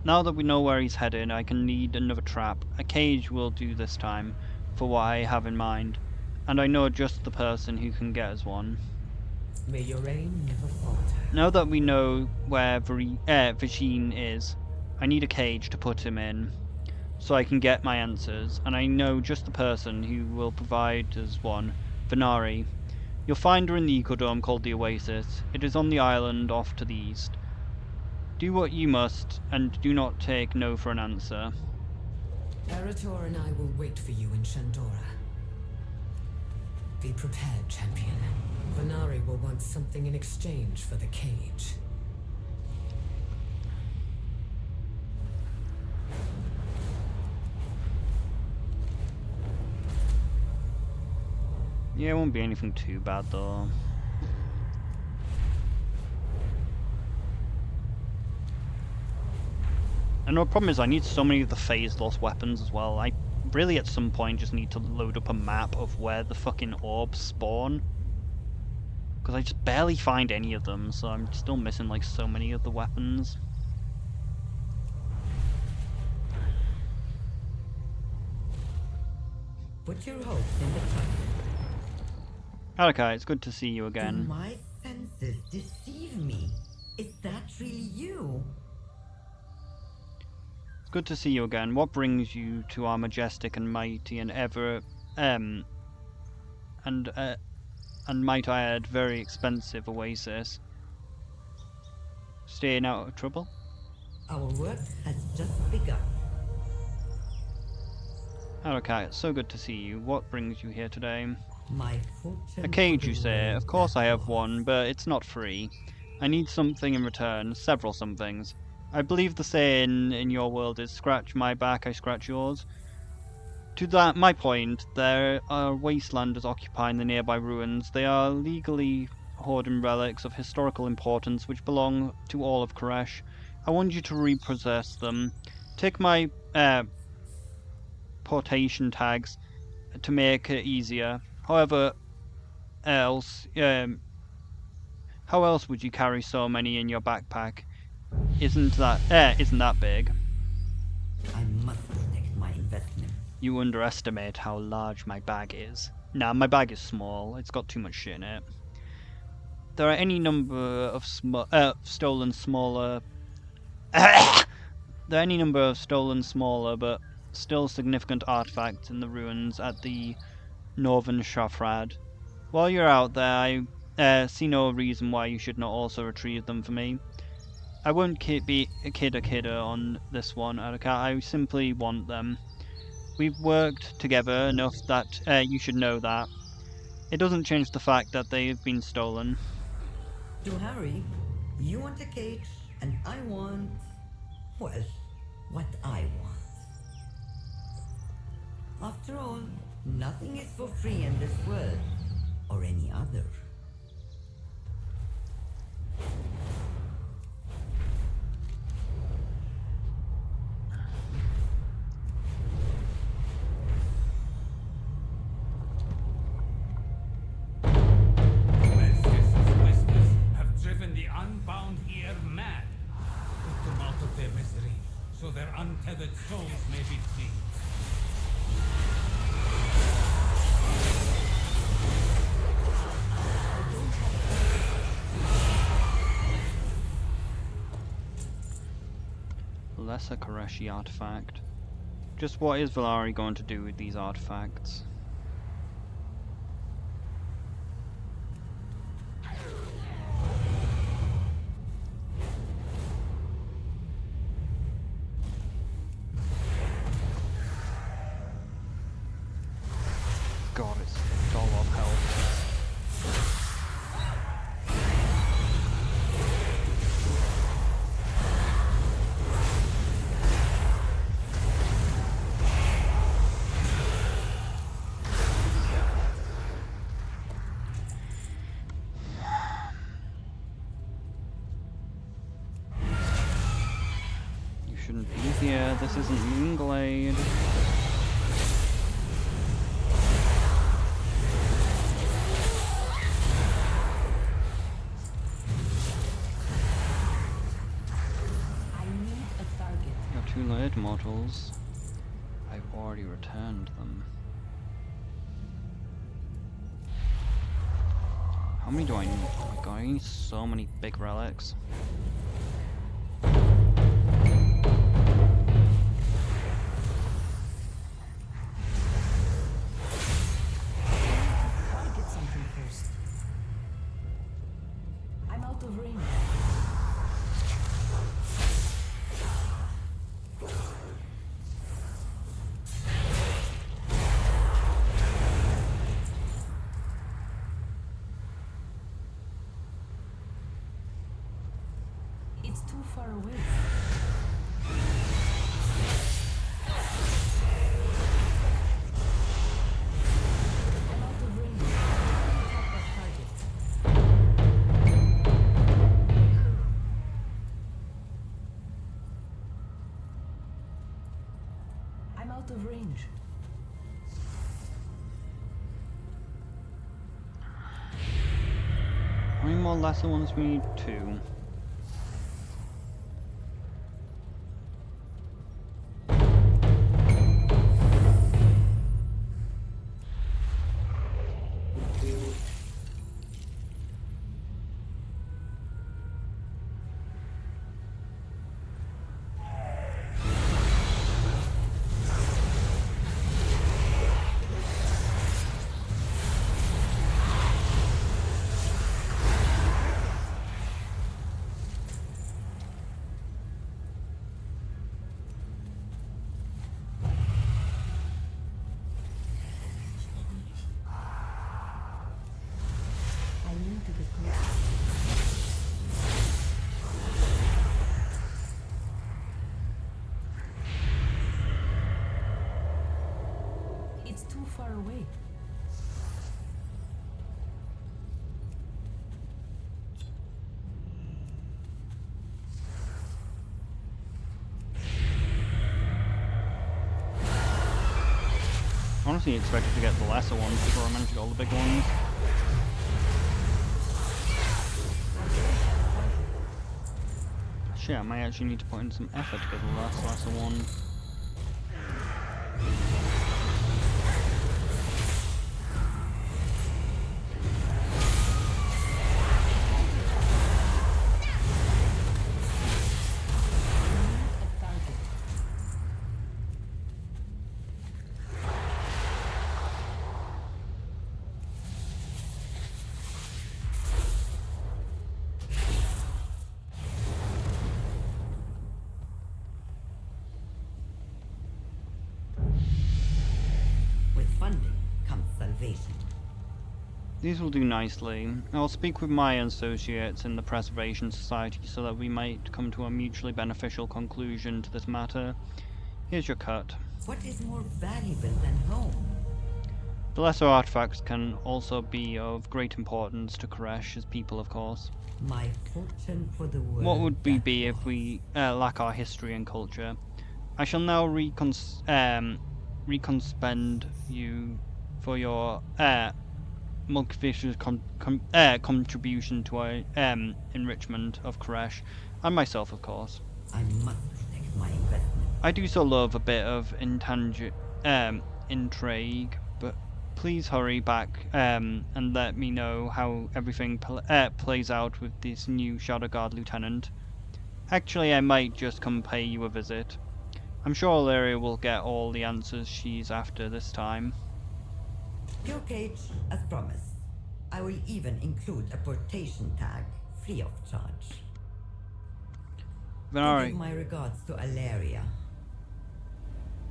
Now that we know where he's heading, I can need another trap. A cage will do this time, for what I have in mind. And I know just the person who can get us one. May your aim never falter. Now that we know where Vishin is, I need a cage to put him in, so I can get my answers, and I know just the person who will provide us one, Venari. You'll find her in the ecodome called the Oasis. It is on the island off to the east. Do what you must, and do not take no for an answer. Arator and I will wait for you in Shandora. Be prepared, champion. Venari will want something in exchange for the cage. Yeah, it won't be anything too bad though. And the problem is I need so many of the phase loss weapons as well. I really at some point just need to load up a map of where the fucking orbs spawn. Because I just barely find any of them, so I'm still missing like so many of the weapons. Put your hopes in the tuck. Okay, it's good to see you Do again. my senses deceive me? Is that really you? It's good to see you again. What brings you to our majestic and mighty and ever and might I add very expensive oasis? Staying out of trouble? Our work has just begun. Okay, it's so good to see you. What brings you here today? My fortune. A cage, you say? Of course I have one, but it's not free. I need something in return, several somethings. I believe the saying in your world is scratch my back, I scratch yours. To that, my point, there are wastelanders occupying the nearby ruins. They are legally hoarding relics of historical importance which belong to all of Koresh. I want you to repossess them. Take my portation tags to make it easier. However, else, how else would you carry so many in your backpack? Isn't that big? I must protect my investment. You underestimate how large my bag is. Nah, my bag is small. It's got too much shit in it. There are any number of stolen smaller. There are any number of stolen smaller but still significant artifacts in the ruins at the northern Shafrad. While you're out there, I see no reason why you should not also retrieve them for me. I won't be a kidder on this one, Adaka. I simply want them. We've worked together enough that you should know that. It doesn't change the fact that they've been stolen. To hurry, you want a cage, and I want, well, what I want. After all, nothing is for free in this world, or any other. So their untethered souls may be free. Lesser Koreshi artifact. Just what is Valari going to do with these artifacts? God, it's a lot of health. You shouldn't be here. This isn't Moonglade. Two layered models. I've already returned them. How many do I need? Oh my god, I need so many big relics. Gotta get something first. I'm out of range. It's too far away. I'm out of range. out of range. How many more lesser ones we need? 2. I need to get close. It's too far away. Honestly, expected to get the lesser ones before I managed to get all the big ones. Shit, I might actually need to put in some effort to get the lesser one. With funding comes salvation. These will do nicely. I'll speak with my associates in the Preservation Society so that we might come to a mutually beneficial conclusion to this matter. Here's your cut. What is more valuable than home? The lesser artifacts can also be of great importance to Koresh's people, of course. My fortune for the world. What would we that be if was. we lack our history and culture? I shall now reconspend you for your multifaceted contribution to our enrichment of Koresh, and myself, of course. I must protect my investment. I do so love a bit of intrigue, but please hurry back and let me know how everything plays out with this new Shadow Guard lieutenant. Actually, I might just come pay you a visit. I'm sure Illyria will get all the answers she's after this time. Your cage, as promised. I will even include a portation tag, free of charge. Venari. Give my regards to Illyria.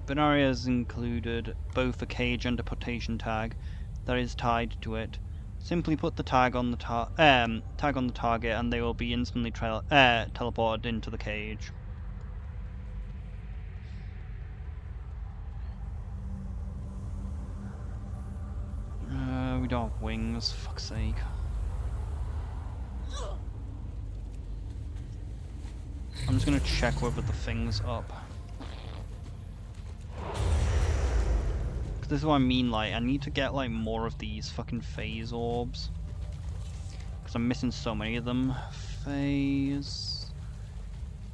Venaria has included both a cage and a portation tag that is tied to it. Simply put the tag on the target and they will be instantly teleported into the cage. We don't have wings, fuck's sake. I'm just gonna check whether the thing's up. This is what I mean, like, I need to get, like, more of these fucking phase orbs. Because I'm missing so many of them. Phase...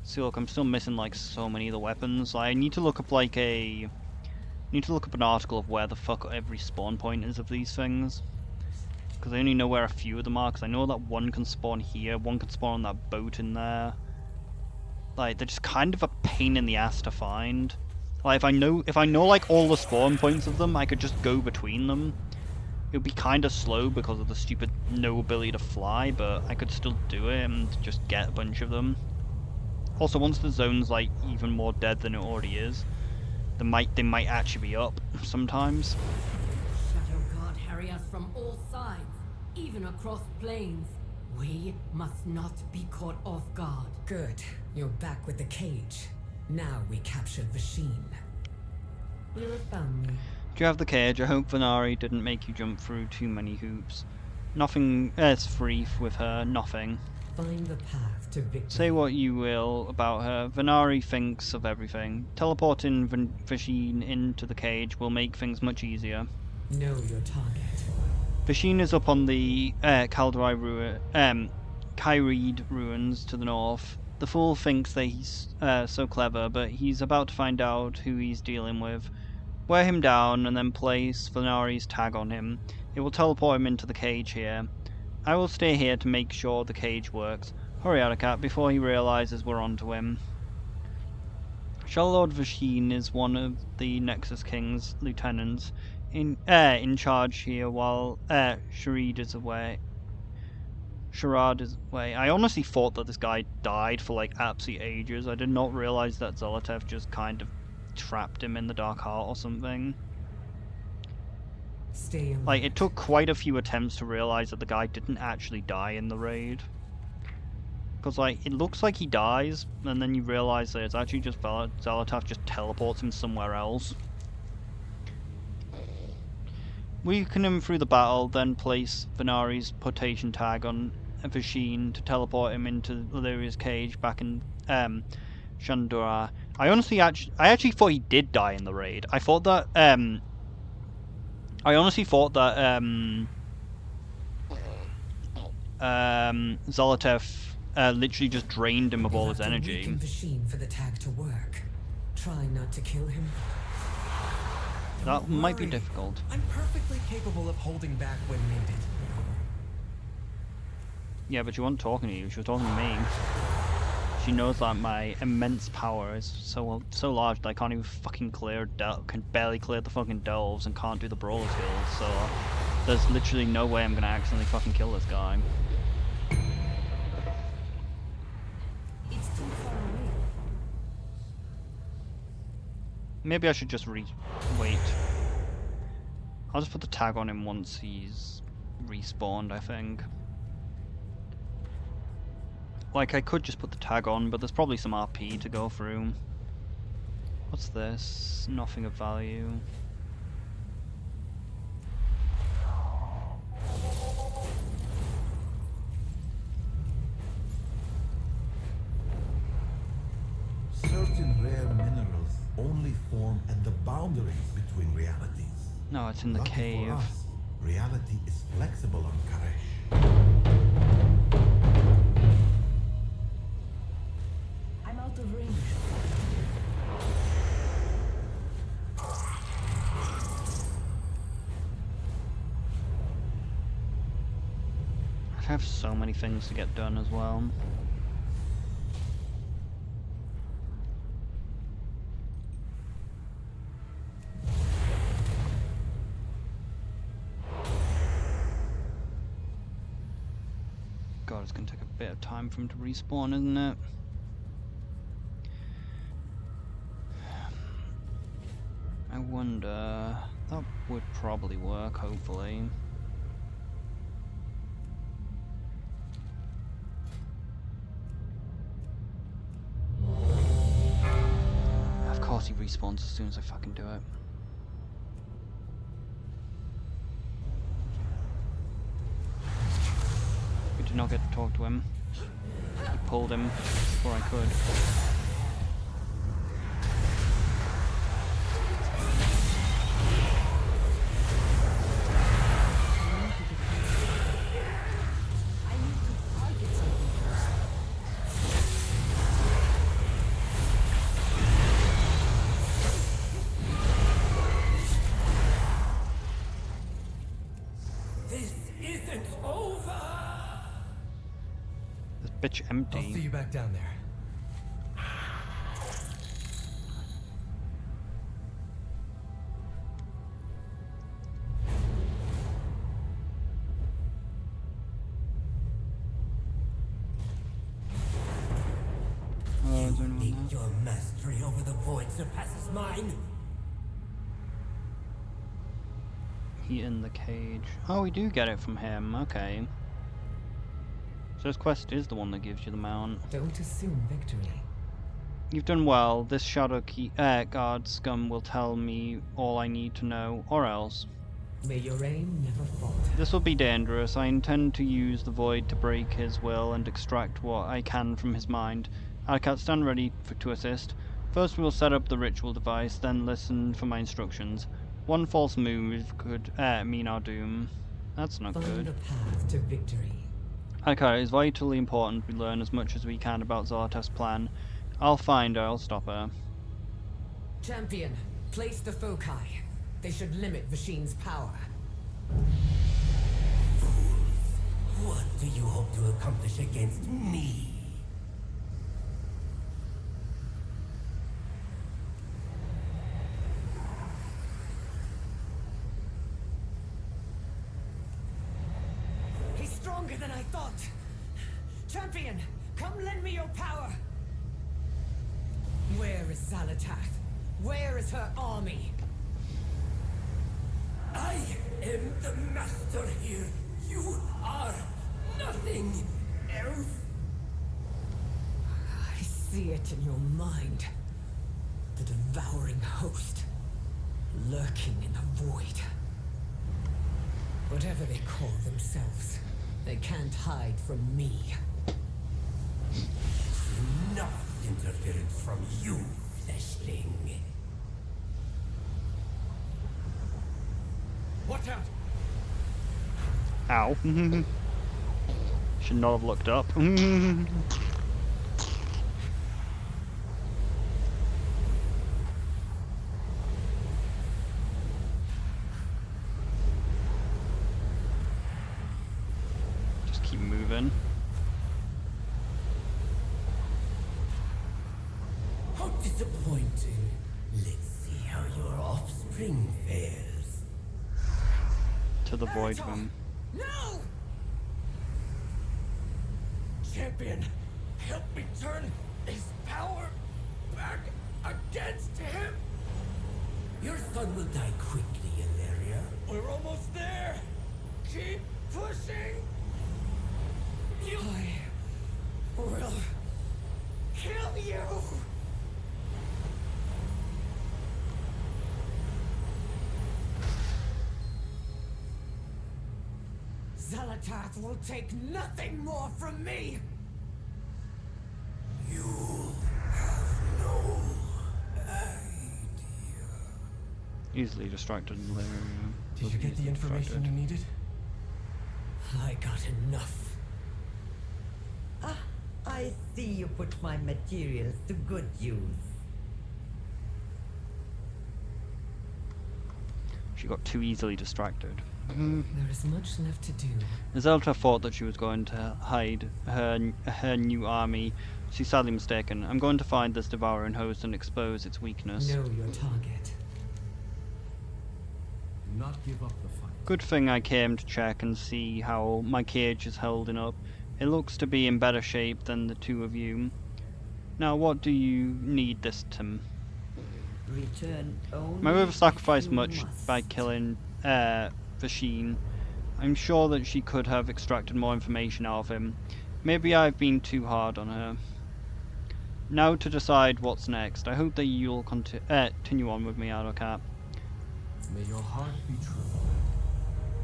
See, look, I'm still missing, like, so many of the weapons. Like, I need to look up, like, I need to look up an article of where the fuck every spawn point is of these things. Because I only know where a few of them are, because I know that one can spawn here, one can spawn on that boat in there. Like, they're just kind of a pain in the ass to find. Like, if I know like all the spawn points of them, I could just go between them. It would be kind of slow because of the stupid no ability to fly, but I could still do it and just get a bunch of them. Also, once the zone's like even more dead than it already is, they might actually be up sometimes. Shadow Guard harry us from all sides, even across plains. We must not be caught off guard. Good. You're back with the cage. Now we captured Vasheen. You're a family. Do you have the cage? I hope Venari didn't make you jump through too many hoops. Nothing is free with her, nothing. find the path to victory. Say what you will about her, Venari thinks of everything. Teleporting Vasheen into the cage will make things much easier. Know your target. Vasheen is up on the Kyreed ruins to the north. The fool thinks that he's so clever, but he's about to find out who he's dealing with. Wear him down and then place Venari's tag on him. It will teleport him into the cage here. I will stay here to make sure the cage works. Hurry, Arakat, before he realizes we're onto him. Shallord Vasheen is one of the Nexus King's lieutenants in charge here while Sharad is away. I honestly thought that this guy died for like absolute ages. I did not realize that Zolotev just kind of trapped him in the Dark Heart or something. Stay alert. Like, it took quite a few attempts to realize that the guy didn't actually die in the raid. Because, like, it looks like he dies, and then you realize that it's actually just Zolotev just teleports him somewhere else. Weaken him through the battle, then place Venari's potation tag on Vasheen to teleport him into Illyria's cage back in Shandura. I actually thought he did die in the raid. I thought that Zolotev literally just drained him of all his energy. Weaken Vasheen for the tag to work. Try not to kill him. That might be difficult. I'm perfectly capable of holding back when needed. Yeah, but she wasn't talking to you. She was talking to me. She knows that my immense power is so large that I can't even fucking can barely clear the fucking delves and can't do the brawler skills. So there's literally no way I'm gonna accidentally fucking kill this guy. It's too far away. Maybe I should just wait. I'll just put the tag on him once he's respawned, I think. Like, I could just put the tag on, but there's probably some RP to go through. What's this? Nothing of value. Certain rare minerals only form at the boundaries between realities. No, it's in the Lucky cave. for us, reality is flexible on Karesh. I'm out of range. I have so many things to get done as well. God, it's gonna take a bit of time for him to respawn, isn't it? I wonder... that would probably work, hopefully. Of course he respawns as soon as I fucking do it. We did not get to talk to him. He pulled him before I could. Bitch empty. I'll see you back down there. Oh, is there You anyone think there? your mastery over the void surpasses mine? He in the cage. Oh, we do get it from him. Okay. So this quest is the one that gives you the mount. Don't assume victory. You've done well. This Shadow Guard scum will tell me all I need to know, or else. May your aim never falter. This will be dangerous. I intend to use the void to break his will and extract what I can from his mind. Alcat, stand ready to assist. First we will set up the ritual device, then listen for my instructions. One false move could mean our doom. That's not Find good. the path to victory. Alcat, it is vitally important we learn as much as we can about Zolota's plan. I'll find her, I'll stop her. Champion, place the foci. They should limit Vishin's power. What do you hope to accomplish against me? He's stronger than I thought. Champion, come lend me your power. Where is Zalatath? Where is her army? I am the master here. You are nothing, elf. I see it in your mind. The devouring host, lurking in the void. Whatever they call themselves, they can't hide from me. Enough interference from you, fleshling. Watch out! Ow. Should not have looked up. Just keep moving. How disappointing. Let's see how your offspring fares. To the void room. No! Champion, help me turn his power back against him! Your son will die quickly, Ilaria. We're almost there! Keep pushing! I will kill you! Zalatath will take nothing more from me! You have no idea. Easily distracted. Did you get the information you needed? I got enough. Ah, I see you put my materials to good use. She got too easily distracted. There is much left to do. Zelda thought that she was going to hide her new army. She's sadly mistaken. I'm going to find this devouring host and expose its weakness. Know your target. Do not give up the fight. Good thing I came to check and see how my cage is holding up. It looks to be in better shape than the two of you. Now, what do you need this, Tim? Return only My river sacrificed if you much must. by killing Vishin. I'm sure that she could have extracted more information out of him. Maybe I've been too hard on her. Now to decide what's next. I hope that you'll continue on with me, Adocap. May your heart be true.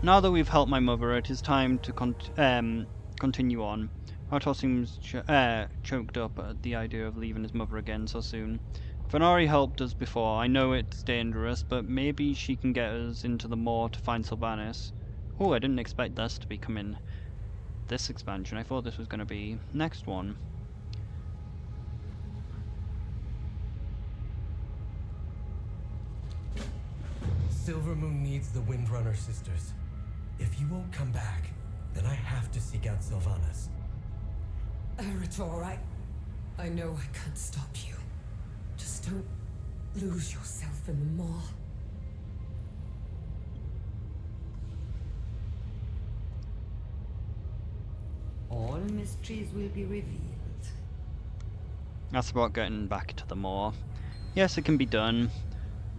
Now that we've helped my mother, it is time to continue on. Artos seems choked up at the idea of leaving his mother again so soon. Venari helped us before. I know it's dangerous, but maybe she can get us into the moor to find Sylvanis. Oh, I didn't expect this to be coming this expansion. I thought this was going to be next one. Silvermoon needs the Windrunner sisters. If you won't come back, then I have to seek out Sylvanis. Erator, I know I can't stop you. Just don't lose yourself in the maw. All mysteries will be revealed. That's about getting back to the moor. Yes, it can be done.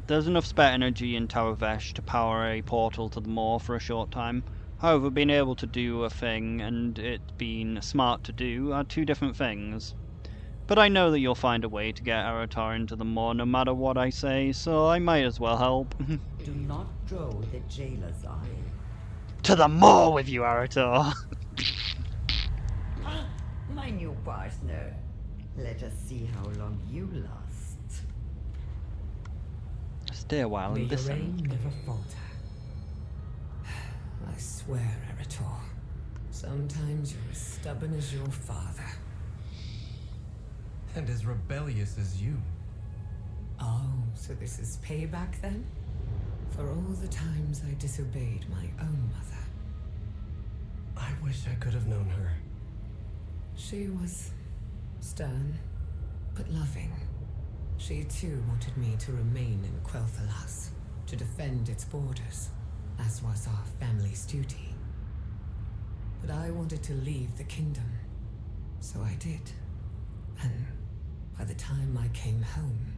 There's enough spare energy in Tower Vesh to power a portal to the moor for a short time. However, being able to do a thing and it being smart to do are two different things. But I know that you'll find a way to get Aratar into the Maw no matter what I say, so I might as well help. Do not throw the jailer's eye. To the Maw with you, Aratar! My new partner. Let us see how long you last. Stay a while May and your listen. aim never falter. I swear, Arator. Sometimes you're as stubborn as your father. And as rebellious as you. Oh, so this is payback then? For all the times I disobeyed my own mother. I wish I could have known her. She was stern, but loving. She too wanted me to remain in Quel'Thalas, to defend its borders, as was our family's duty. But I wanted to leave the kingdom, so I did. And by the time I came home,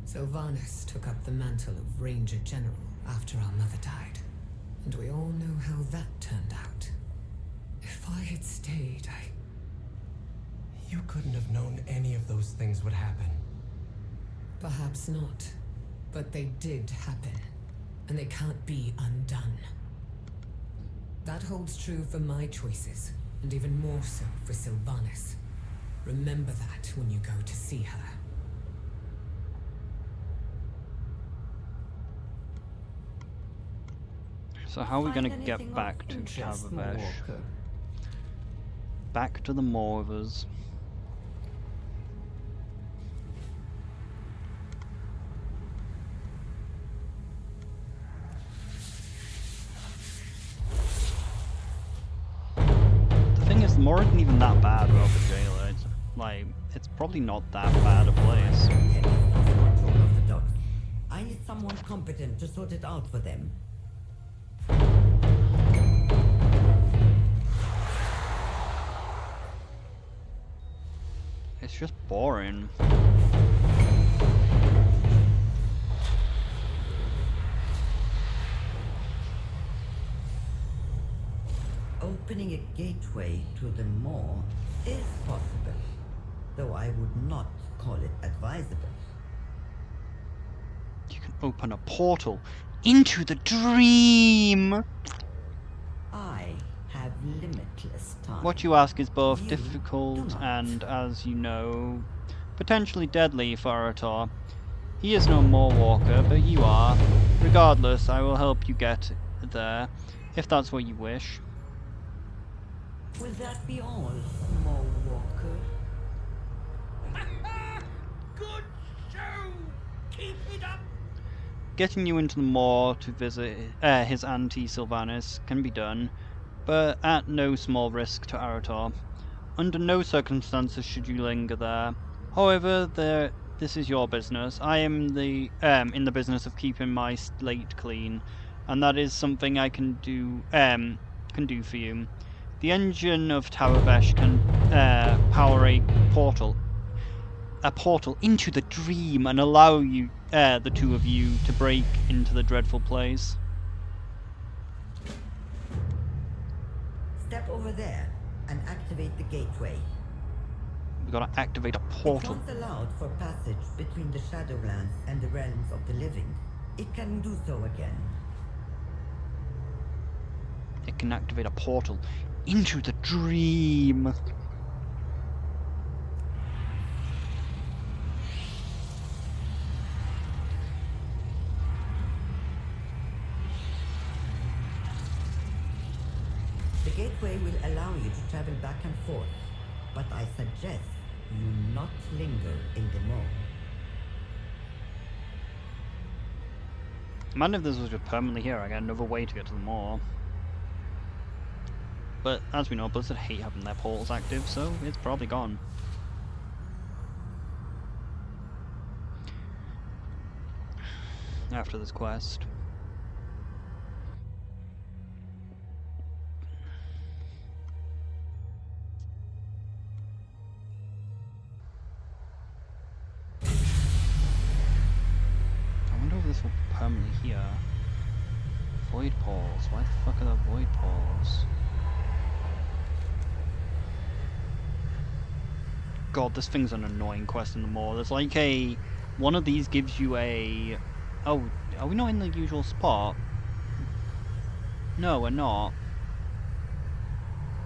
Sylvanis took up the mantle of Ranger General after our mother died. And we all know how that turned out. If I had stayed, You couldn't have known any of those things would happen. Perhaps not. But they did happen. And they can't be undone. That holds true for my choices, and even more so for Sylvanis. Remember that when you go to see her. So how are we gonna Find get anything back of to interest, Tavavesh? Walker? Back to the Morvers. The thing is, the Maw isn't even that bad without the jailer. It's like, it's probably not that bad a place. Kenny's lost control of the dogs. I need someone competent to sort it out for them. It's just boring. Opening a gateway to the Maw is possible, though I would not call it advisable. You can open a portal into the dream! I have limitless time. What you ask is both You difficult do not. and, as you know, potentially deadly for Aratar. He is no more walker, but you are. Regardless, I will help you get there, if that's what you wish. Will that be all, Maw Walker? Good show! Keep it up! Getting you into the Maw to visit his auntie Sylvanis can be done, but at no small risk to Aratar. Under no circumstances should you linger there. However, this is your business. I am in the business of keeping my slate clean, and that is something I can do for you. The engine of Tavavesh can power a portal into the dream and allow you, the two of you, to break into the dreadful place. Step over there and activate the gateway. We gotta activate a portal. It once allowed for passage between the Shadowlands and the realms of the living. It can do so again. It can activate a portal into the dream. The gateway will allow you to travel back and forth, but I suggest you not linger in the Maw. Imagine if this was just permanently here, I get another way to get to the Maw. But as we know, Blizzard hate having their portals active, so it's probably gone. After this quest. I wonder if this will be permanently here. Void portals. Why the fuck are there void portals? God, this thing's an annoying quest in the maw. There's like a... One of these gives you a... Oh, are we not in the usual spot? No, we're not.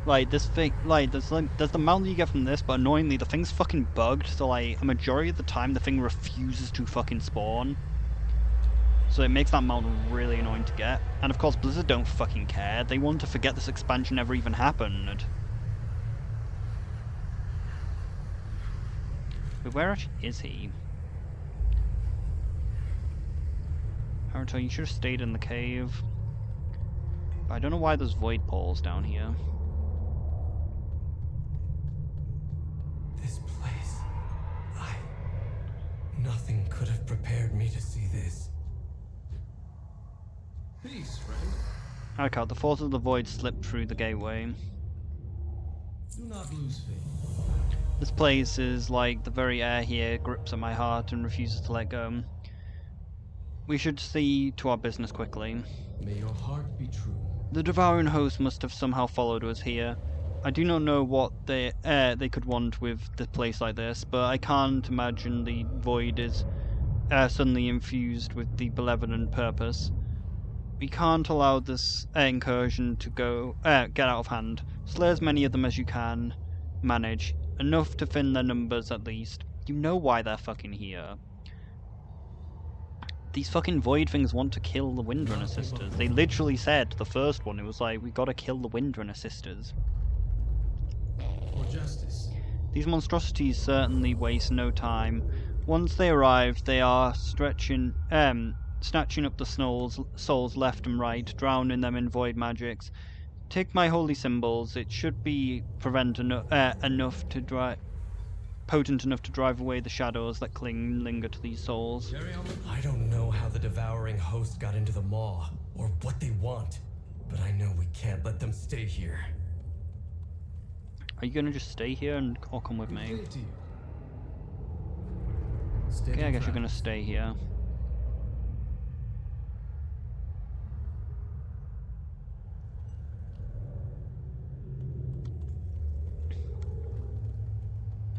Like, this thing... Like, there's the mountain you get from this, but annoyingly, the thing's fucking bugged, so like, a majority of the time, the thing refuses to fucking spawn. So it makes that mountain really annoying to get. And of course, Blizzard don't fucking care. They want to forget this expansion ever even happened. But where actually is he? Haruto, you should have stayed in the cave. But I don't know why there's void poles down here. This place... Nothing could have prepared me to see this. Peace, friend. Okay, the force of the void slipped through the gateway. Do not lose faith. This place is like the very air here grips at my heart and refuses to let go. We should see to our business quickly. May your heart be true. The devouring host must have somehow followed us here. I do not know what they could want with the place like this, but I can't imagine the void is suddenly infused with the benevolent purpose. We can't allow this incursion to get out of hand. Slay as many of them as you can manage. Enough to thin their numbers at least. You know why they're fucking here. These fucking void things want to kill the Windrunner sisters. They literally said, the first one, it was like, we gotta kill the Windrunner sisters. For justice. These monstrosities certainly waste no time. Once they arrive, they are snatching up the souls left and right, drowning them in void magics. Take my holy symbols. It should be potent enough to drive away the shadows that linger to these souls. I don't know how the devouring host got into the maw, or what they want, but I know we can't let them stay here. Are you gonna just stay here or come with me? Steady Okay, I guess you're trap. gonna stay here.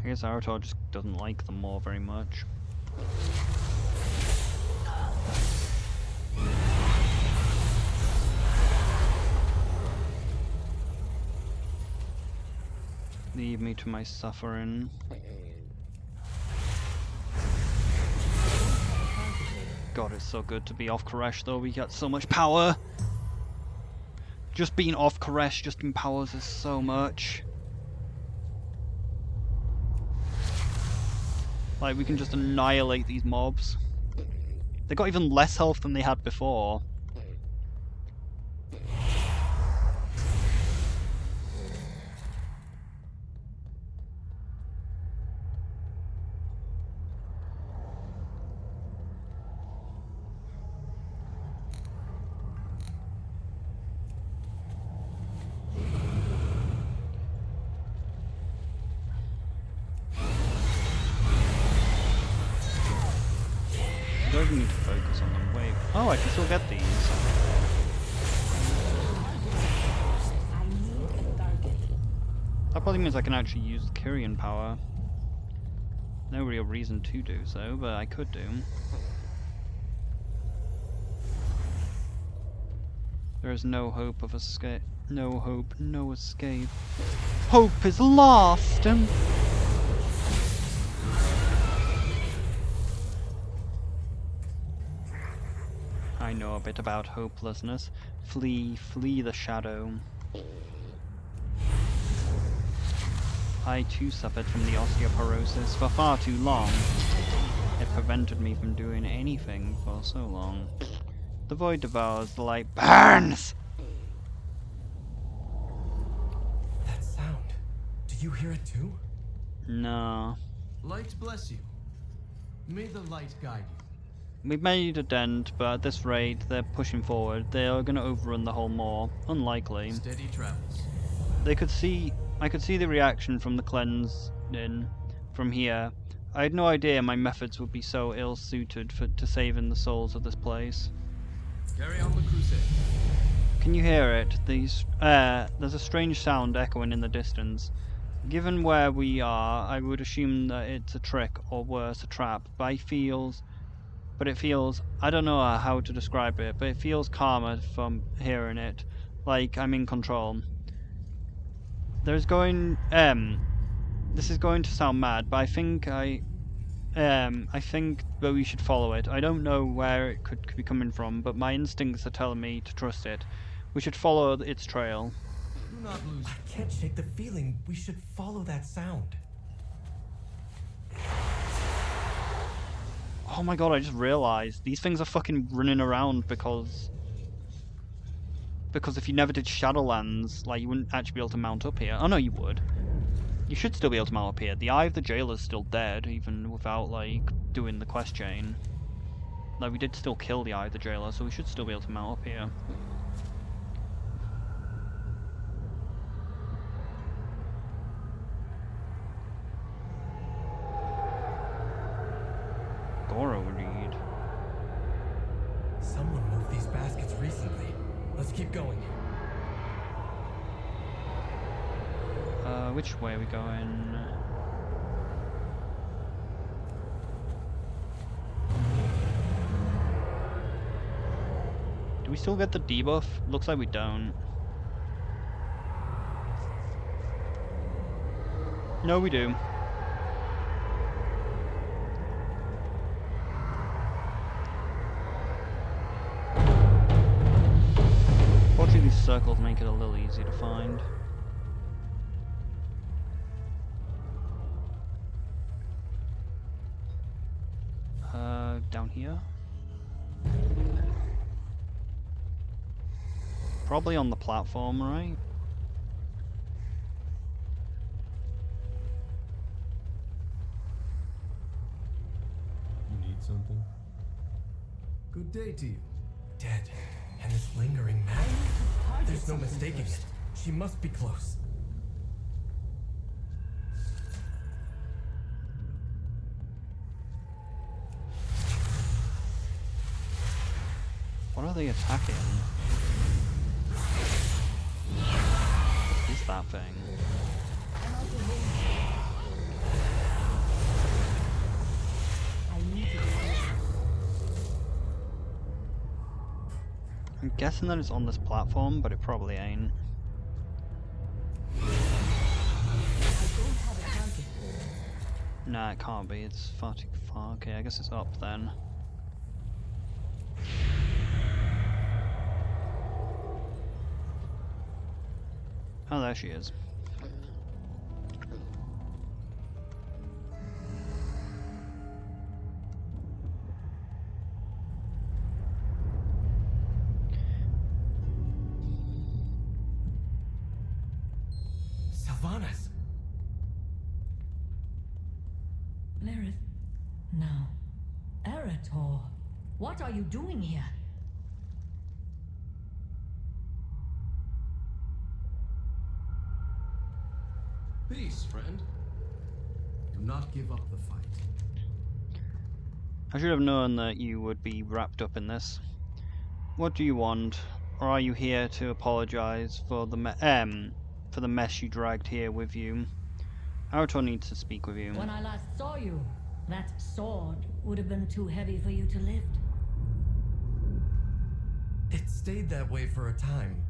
I guess Arator just doesn't like them more very much. Leave me to my suffering. God, it's so good to be off Koresh though, we get so much power! Just being off Koresh just empowers us so much. Like, we can just annihilate these mobs. They got even less health than they had before. I don't even need to focus on them. Wait. Oh, I can still get these. I need a target. That probably means I can actually use the Kyrian power. No real reason to do so, but I could do. There is no hope of escape. No hope, no escape. Hope is lost! I know a bit about hopelessness. Flee, flee the shadow. I too suffered from the osteoporosis for far too long. It prevented me from doing anything for so long. The void devours, the light burns! That sound. Do you hear it too? No. Light bless you. May the light guide you. We've made a dent, but at this rate, they're pushing forward. They are going to overrun the whole maw. Unlikely. Steady travels. I could see the reaction from the cleansing from here. I had no idea my methods would be so ill-suited to saving the souls of this place. Carry on the crusade. Can you hear it? There's a strange sound echoing in the distance. Given where we are, I would assume that it's a trick or worse, a trap. But it feels, I don't know how to describe it, but it feels calmer from hearing it, like I'm in control. This is going to sound mad, but I think that we should follow it. I don't know where it could be coming from, but my instincts are telling me to trust it. We should follow its trail. Do not lose. I can't shake the feeling we should follow that sound. Oh my god, I just realized these things are fucking running around because if you never did Shadowlands, like, you wouldn't actually be able to mount up here. Oh no, you would. You should still be able to mount up here. The Eye of the Jailer's still dead, even without, like, doing the quest chain. Like, we did still kill the Eye of the Jailer, so we should still be able to mount up here. Goro read. Someone moved these baskets recently. Let's keep going. Which way are we going? Do we still get the debuff? Looks like we don't. No, we do. Fortunately, these circles make it a little easier to find. Down here? Probably on the platform, right? You need something? Good day to you. Dead. And this lingering magic. There's no mistaking it. She must be close. What are they attacking? What is that thing? I'm guessing that it's on this platform, but it probably ain't. Nah, it can't be. It's far too far. Okay, I guess it's up then. Oh, there she is. Sylvanis. Lyrith? No. Erator. What are you doing here? Peace, friend. Do not give up the fight. I should have known that you would be wrapped up in this. What do you want? Or are you here to apologize for the mess you dragged here with you? Arator needs to speak with you. When I last saw you, that sword would have been too heavy for you to lift. It stayed that way for a time.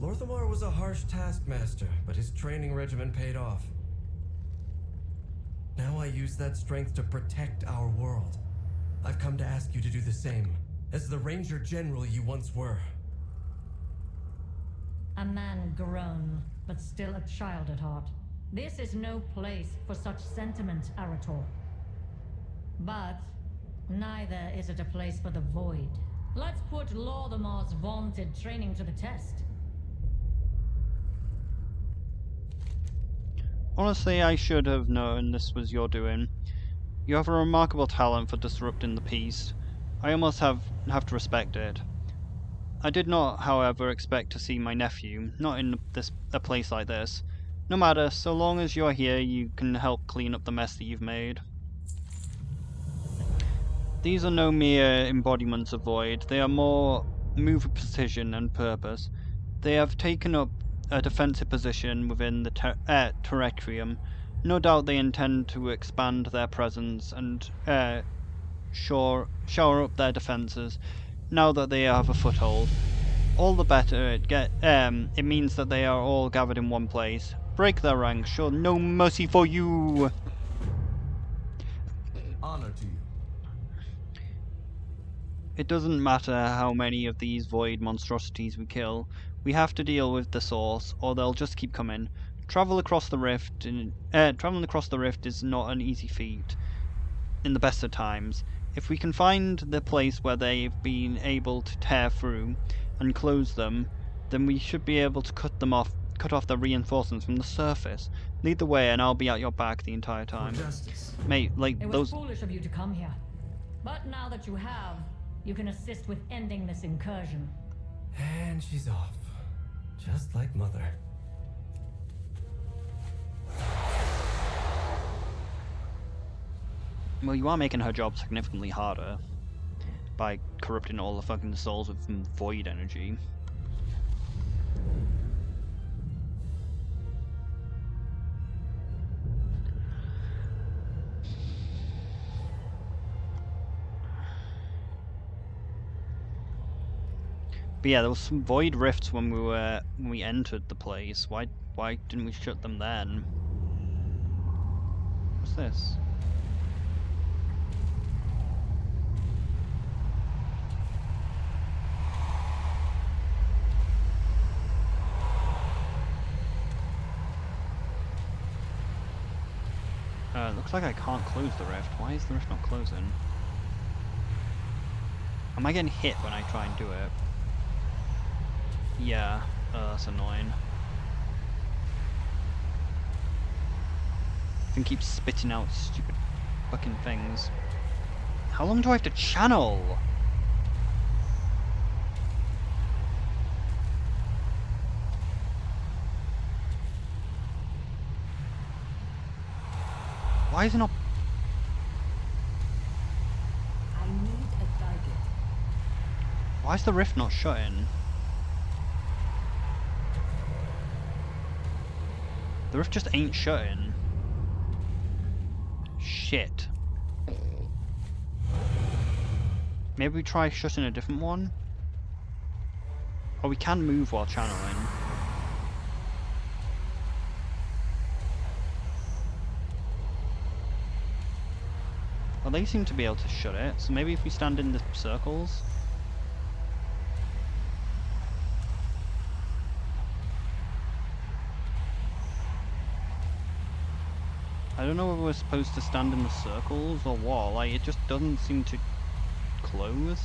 Lorthamar was a harsh taskmaster, but his training regimen paid off. Now I use that strength to protect our world. I've come to ask you to do the same, as the Ranger General you once were. A man grown, but still a child at heart. This is no place for such sentiment, Arator. But neither is it a place for the Void. Let's put Lorthamar's vaunted training to the test. Honestly, I should have known this was your doing. You have a remarkable talent for disrupting the peace. I almost have to respect it. I did not, however, expect to see my nephew, not in a place like this. No matter, so long as you are here, you can help clean up the mess that you've made. These are no mere embodiments of Void. They are more move with precision and purpose. They have taken up a defensive position within the Terrestrium. No doubt they intend to expand their presence and shore up their defences now that they have a foothold. All the better it means that they are all gathered in one place. Break their ranks, show no mercy for you! Honor to you. It doesn't matter how many of these void monstrosities we kill, we have to deal with the source, or they'll just keep coming. Traveling across the rift is not an easy feat in the best of times. If we can find the place where they've been able to tear through and close them, then we should be able to cut off the reinforcements from the surface. Lead the way and I'll be at your back the entire time. Mate, like It was those... foolish of you to come here. But now that you have, you can assist with ending this incursion. And she's off. Just like Mother. Well, you are making her job significantly harder by corrupting all the fucking souls with void energy. But yeah, there was some void rifts when we entered the place. Why didn't we shut them then? What's this? Looks like I can't close the rift. Why is the rift not closing? Am I getting hit when I try and do it? Yeah, that's annoying. I can keep spitting out stupid fucking things. How long do I have to channel? Why is it not? I need a target. Why is the rift not shutting? The rift just ain't shutting. Shit. Maybe we try shutting a different one? Oh, we can move while channeling. Well, they seem to be able to shut it, so maybe if we stand in the circles. I don't know whether we're supposed to stand in the circles or what, like it just doesn't seem to close.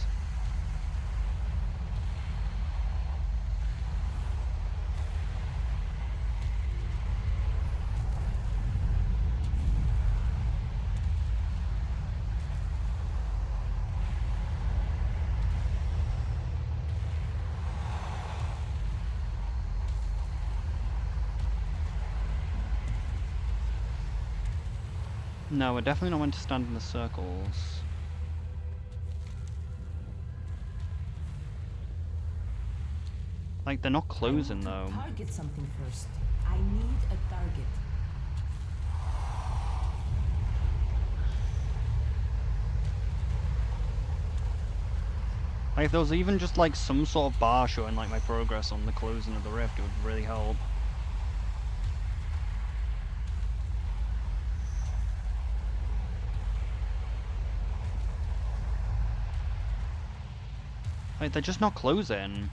No, we're definitely not meant to stand in the circles. Like, they're not closing though. Target something first. I need a target. Like, if there was even just like some sort of bar showing like my progress on the closing of the rift, it would really help. Like, they're just not closing.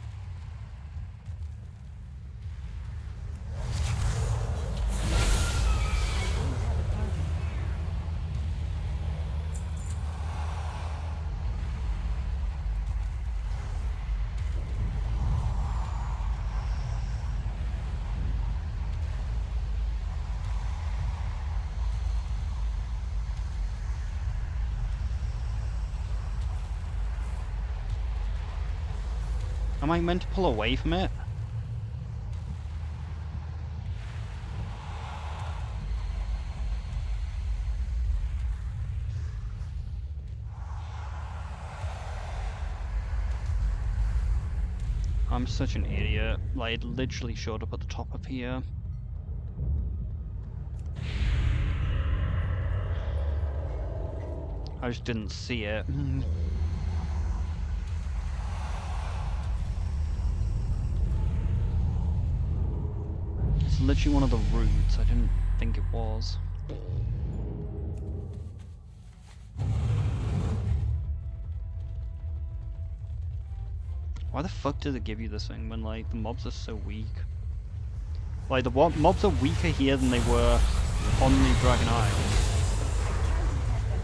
Am I meant to pull away from it? I'm such an idiot. Like, it literally showed up at the top of here. I just didn't see it. It's literally one of the routes. I didn't think it was. Why the fuck does it give you this thing when, like, the mobs are so weak? Like, the mobs are weaker here than they were on the Dragon Isles.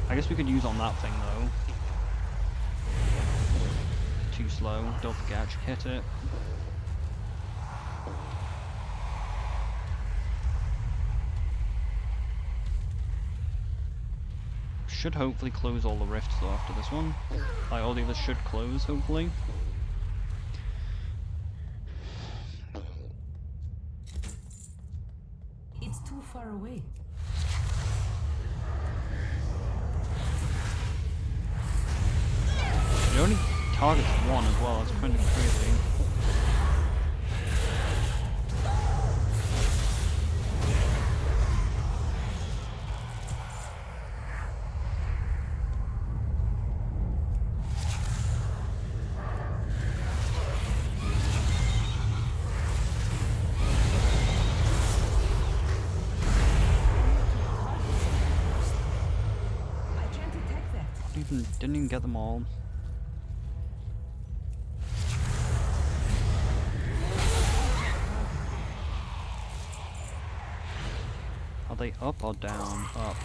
I guess we could use on that thing, though. Too slow. Don't forget to hit it. Should hopefully close all the rifts, though, after this one. Like, all the others should close, hopefully. It's too far away. It only targets one as well, that's kind of crazy. Didn't even get them all. Are they up or down? Up.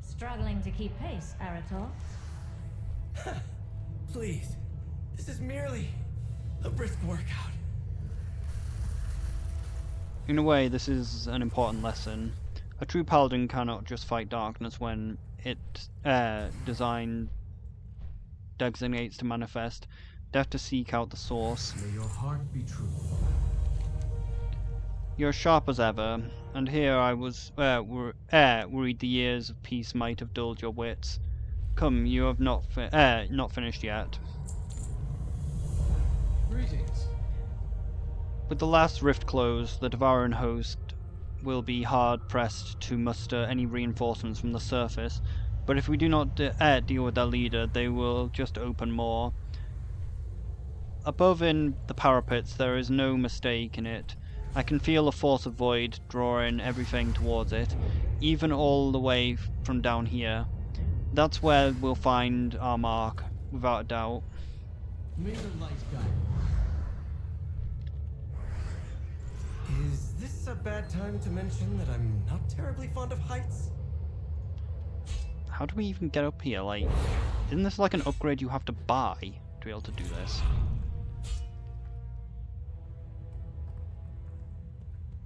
Struggling to keep pace, Arator? Please, this is merely a brisk workout. In a way, this is an important lesson. A true paladin cannot just fight darkness when it design designates to manifest. They have to seek out the source. May your heart be true. You're sharp as ever, and here I was worried the years of peace might have dulled your wits. Come, you have not finished yet. Greetings. With the last rift closed, the devouring host will be hard-pressed to muster any reinforcements from the surface, but if we do not deal with their leader, they will just open more. Above in the parapets, there is no mistake in it. I can feel a force of void drawing everything towards it, even all the way from down here. That's where we'll find our mark, without a doubt. May the light guide. Is this a bad time to mention that I'm not terribly fond of heights? How do we even get up here? Like, isn't this like an upgrade you have to buy to be able to do this?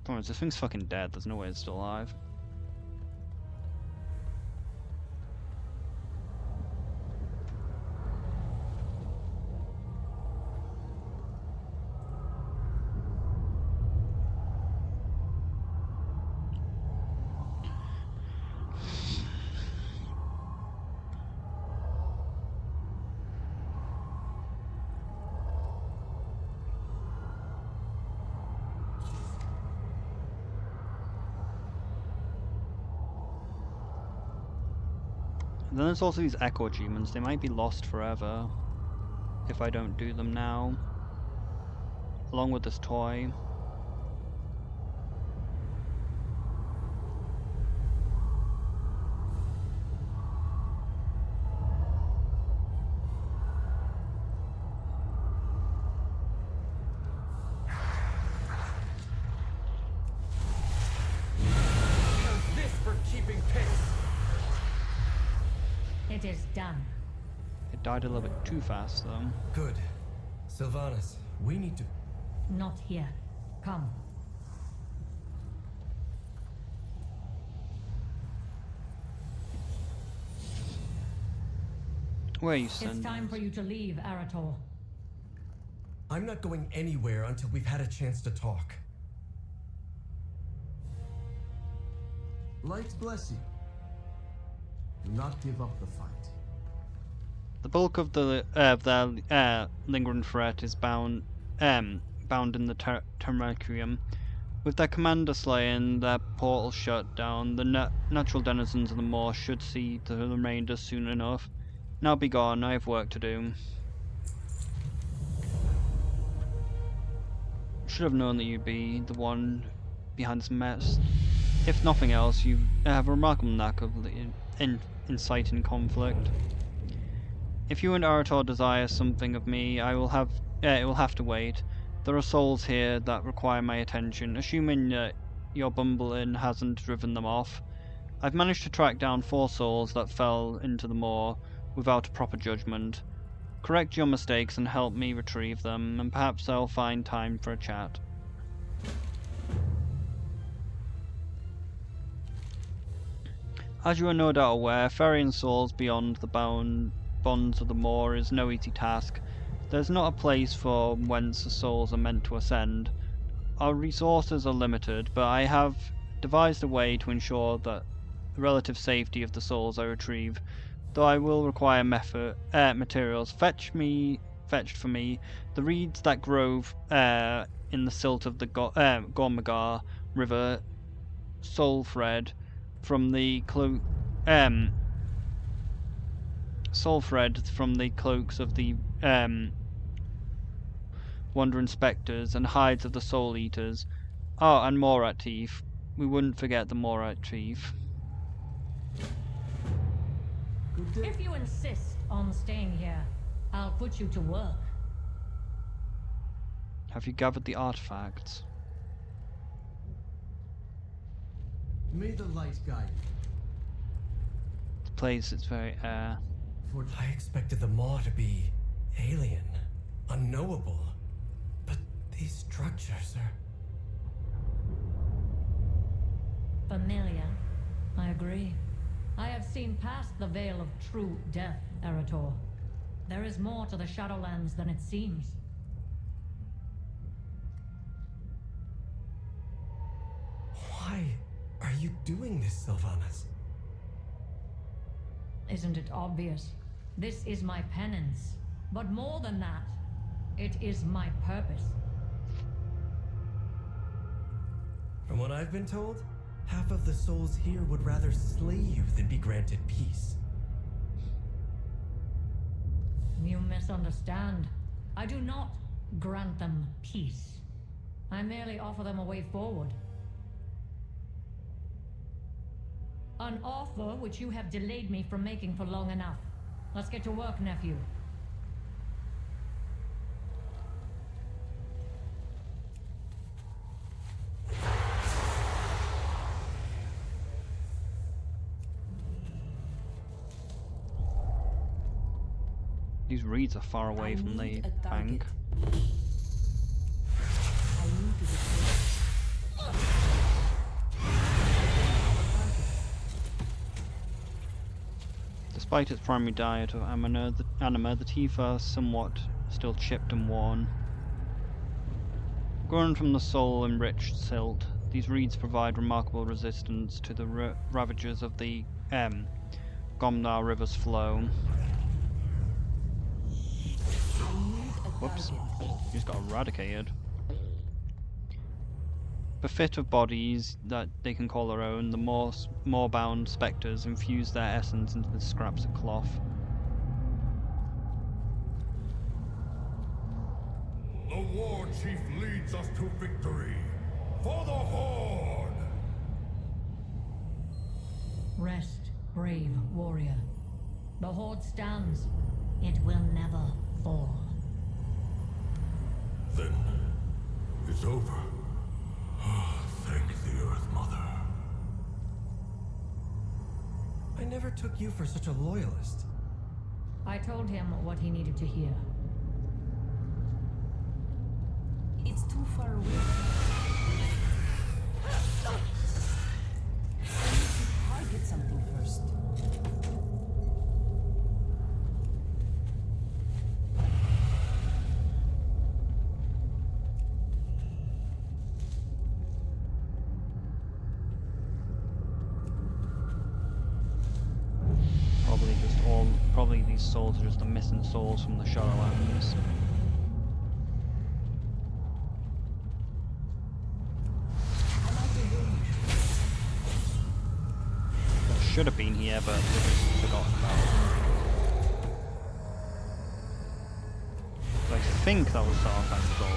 Come on, this thing's fucking dead. There's no way it's still alive. And then there's also these echo achievements. They might be lost forever if I don't do them now. Along with this toy. How's this for keeping pace? It is done. It died a little bit too fast though. Good. Sylvanis, we need to... Not here. Come. Where are you sending? It's time for you to leave, Arator. I'm not going anywhere until we've had a chance to talk. Light bless you. Do not give up the fight. The bulk of their lingering threat is bound in the Terracrium. With their commander slain, their portal shut down, the natural denizens of the moor should see the remainder soon enough. Now be gone, I have work to do. Should have known that you'd be the one behind this mess. If nothing else, you have a remarkable knack of inciting conflict. If you and Arator desire something of me, it will have to wait. There are souls here that require my attention, assuming that your bumbling hasn't driven them off. I've managed to track down 4 souls that fell into the moor without a proper judgment. Correct your mistakes and help me retrieve them, and perhaps I'll find time for a chat. As you are no doubt aware, ferrying souls beyond the bonds of the moor is no easy task. There's not a place for whence the souls are meant to ascend. Our resources are limited, but I have devised a way to ensure that the relative safety of the souls I retrieve, though I will require materials fetched for me, the reeds that grow in the silt of the Gormagar River, soul thread from the cloaks of the wandering spectres and hides of the soul eaters. Oh, and Morat teeth. We wouldn't forget the Morat teeth. If you insist on staying here, I'll put you to work. Have you gathered the artifacts? May the light guide you. The place is very I expected the maw to be alien, unknowable, but these structures are... Familiar. I agree. I have seen past the veil of true death, Arator. There is more to the Shadowlands than it seems. Why are you doing this, Sylvanis? Isn't it obvious? This is my penance. But more than that, it is my purpose. From what I've been told, half of the souls here would rather slay you than be granted peace. You misunderstand. I do not grant them peace. I merely offer them a way forward. An offer which you have delayed me from making for long enough. Let's get to work, nephew. These reeds are far away from the bank. Despite its primary diet of anima, the teeth are somewhat still chipped and worn. Grown from the soul-enriched silt, these reeds provide remarkable resistance to the ravages of the Gomnar River's flow. Whoops, he's got eradicated. Befit of bodies that they can call their own, the moor-bound spectres infuse their essence into the scraps of cloth. The war chief leads us to victory. For the Horde! Rest, brave warrior. The Horde stands. It will never fall. Then it's over. Thank the Earth Mother. I never took you for such a loyalist. I told him what he needed to hear. It's too far away. I need to target something first. these souls are just the missing souls from the Shadowlands. That should have been here, but we just forgotten about it. I think that was Sarkhan's soul.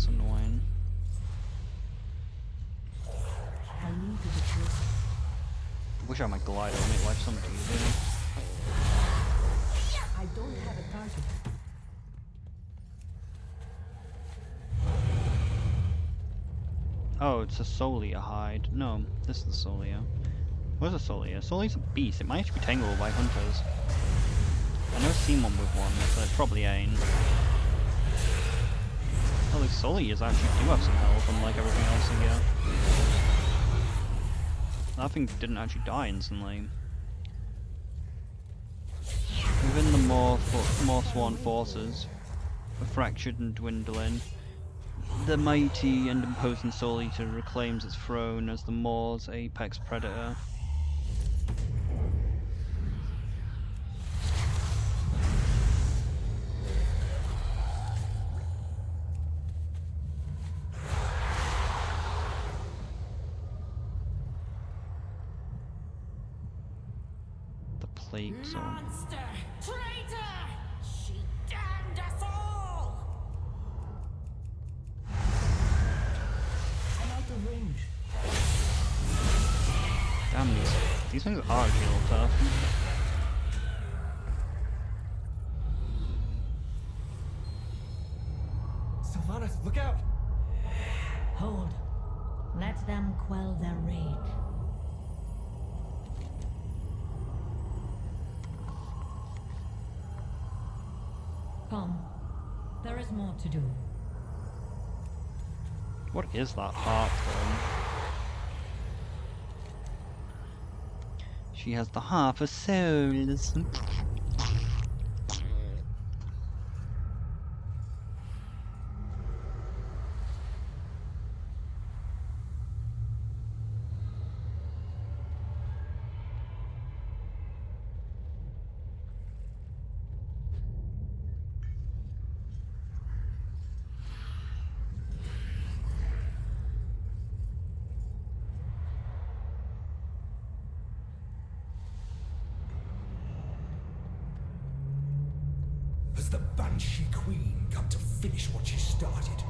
Annoying. Wish I had my glider on it, life so much easier. I don't have a target. Oh, it's a Solia hide. No, this is the Solia. Where's the Solia? Solia's a beast. It might actually be tangled by hunters. I've never seen one with one, so it probably ain't. Oh, the Solias actually do have some health, unlike everything else in here. That thing didn't actually die instantly. Within the Morsworn forces, are fractured and dwindling, the mighty and imposing Soul Eater reclaims its throne as the Moor's apex predator. Plague zone. Monster! Traitor! She damned us all! I'm out of range. Damn, these things are actually a little tough. Sylvanis, look out! Hold. Let them quell their rage. Come. There is more to do. What is that heart thing? She has the heart of souls. Has the Banshee Queen come to finish what she started?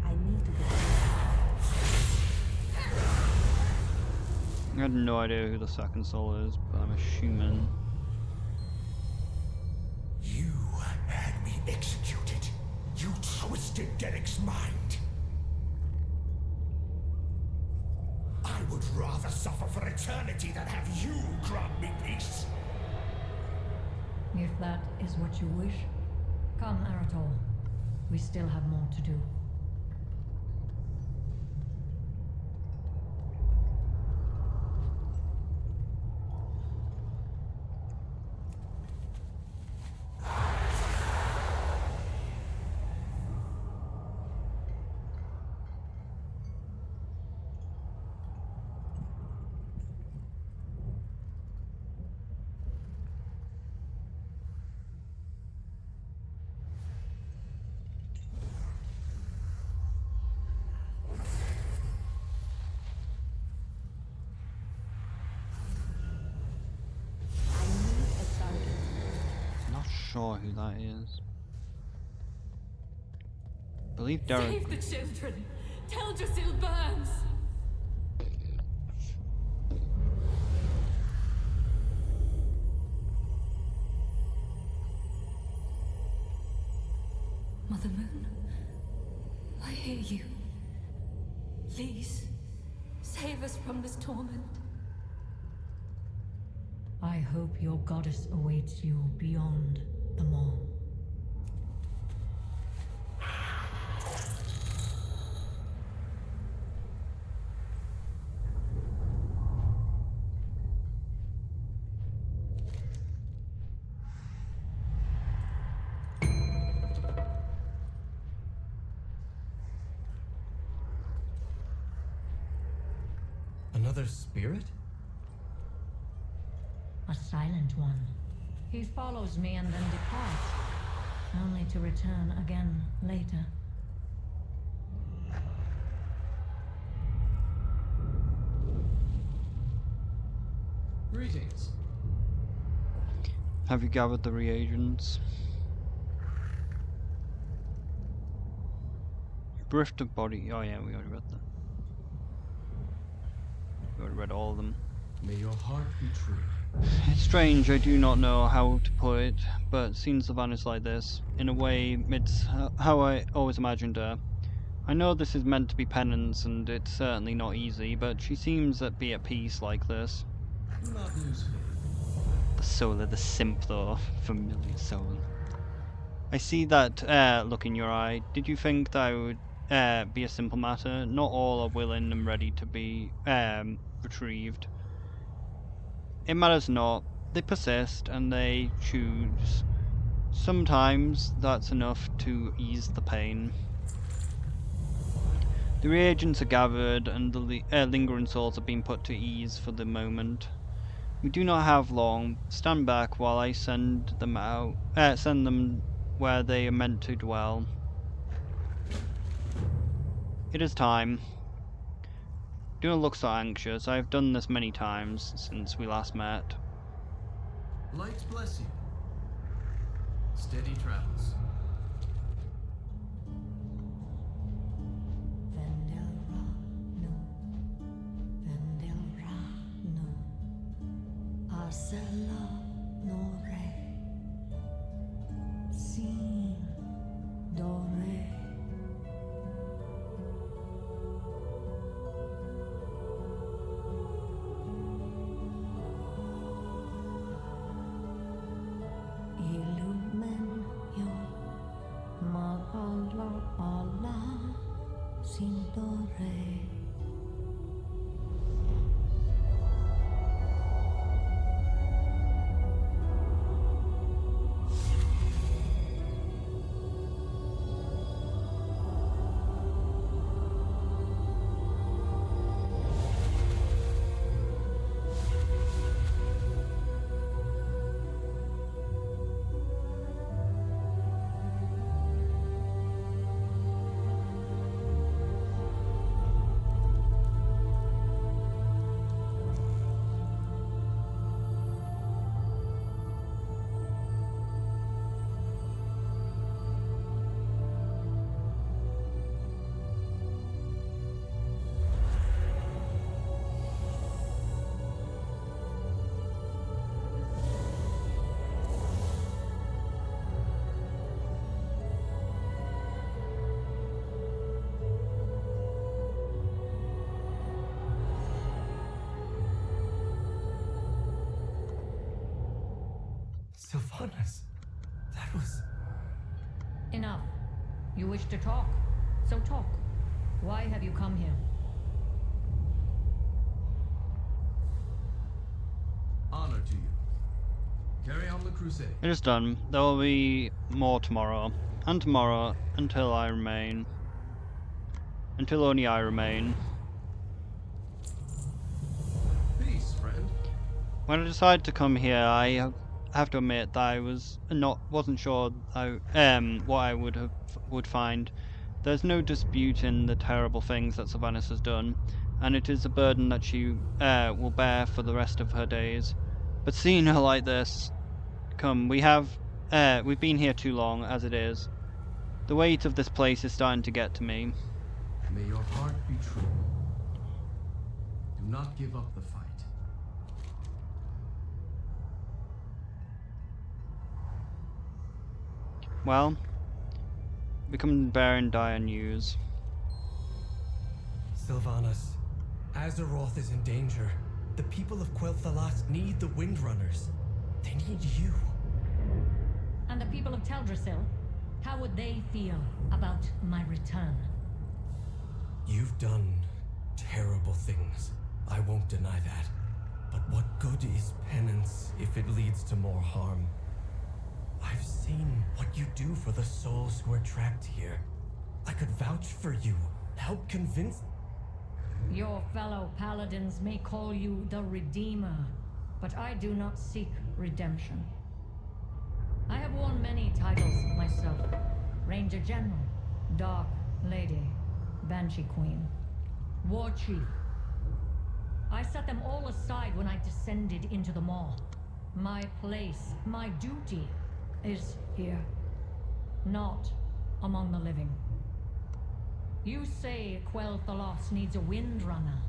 I need to get. I had no idea who the second soul is, but I'm assuming. You had me executed. You twisted Derek's mind. I would rather suffer for eternity than have you grant me peace. If that is what you wish, come, Arator. We still have more to do. Sure who that is. I believe Derek. Save the children! Teldrassil burns! Mother Moon, I hear you. Please, save us from this torment. I hope your goddess awaits you beyond the mall. Another spirit? A silent one. He follows me and then departs, only to return again later. Greetings. Have you gathered the reagents? Drift of body. Oh yeah, we already read them. We already read all of them. May your heart be true. It's strange, I do not know how to put it, but seeing Sylvanis like this, in a way, it's how I always imagined her. I know this is meant to be penance, and it's certainly not easy, but she seems to be at peace like this. Do not lose faith. The soul of the simpler, familiar soul. I see that look in your eye. Did you think that would be a simple matter? Not all are willing and ready to be retrieved. It matters not. They persist and they choose. Sometimes that's enough to ease the pain. The reagents are gathered and the lingering souls are being put to ease for the moment. We do not have long. Stand back while I send them out. Send them where they are meant to dwell. It is time. Do not look so anxious. I have done this many times since we last met. Light bless you. Steady travels. Sylvanis, that was... Enough. You wish to talk, so talk. Why have you come here? Honor to you. Carry on the crusade. It is done. There will be more tomorrow. And tomorrow, until I remain. Until only I remain. Peace, friend. When I decided to come here, I have to admit that I wasn't sure what I would find. There's no disputing the terrible things that Sylvanis has done, and it is a burden that she will bear for the rest of her days. But seeing her like this, we've been here too long as it is. The weight of this place is starting to get to me. May your heart be true. Do not give up the fight. Well, we come bearing dire news. Sylvanis, Azeroth is in danger. The people of Quel'Thalas need the Windrunners. They need you. And the people of Teldrassil? How would they feel about my return? You've done terrible things. I won't deny that. But what good is penance if it leads to more harm? I've seen what you do for the souls who are trapped here. I could vouch for you, help convince... Your fellow paladins may call you the Redeemer, but I do not seek redemption. I have worn many titles myself. Ranger General, Dark Lady, Banshee Queen, War Chief. I set them all aside when I descended into the maw. My place, my duty, is here. Not among the living. You say Quel'Thalas needs a windrunner.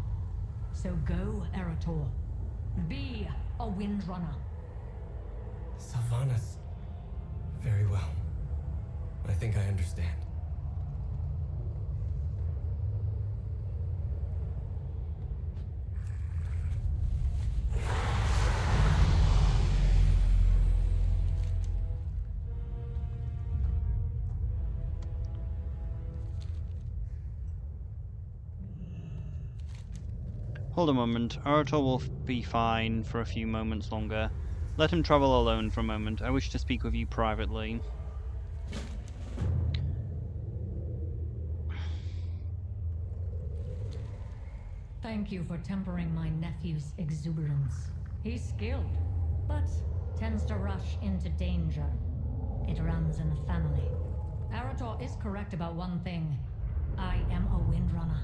So go, Erator. Be a windrunner. Sylvanis. Very well. I think I understand. Hold a moment. Arator will be fine for a few moments longer. Let him travel alone for a moment. I wish to speak with you privately. Thank you for tempering my nephew's exuberance. He's skilled, but tends to rush into danger. It runs in the family. Arator is correct about one thing. I am a windrunner.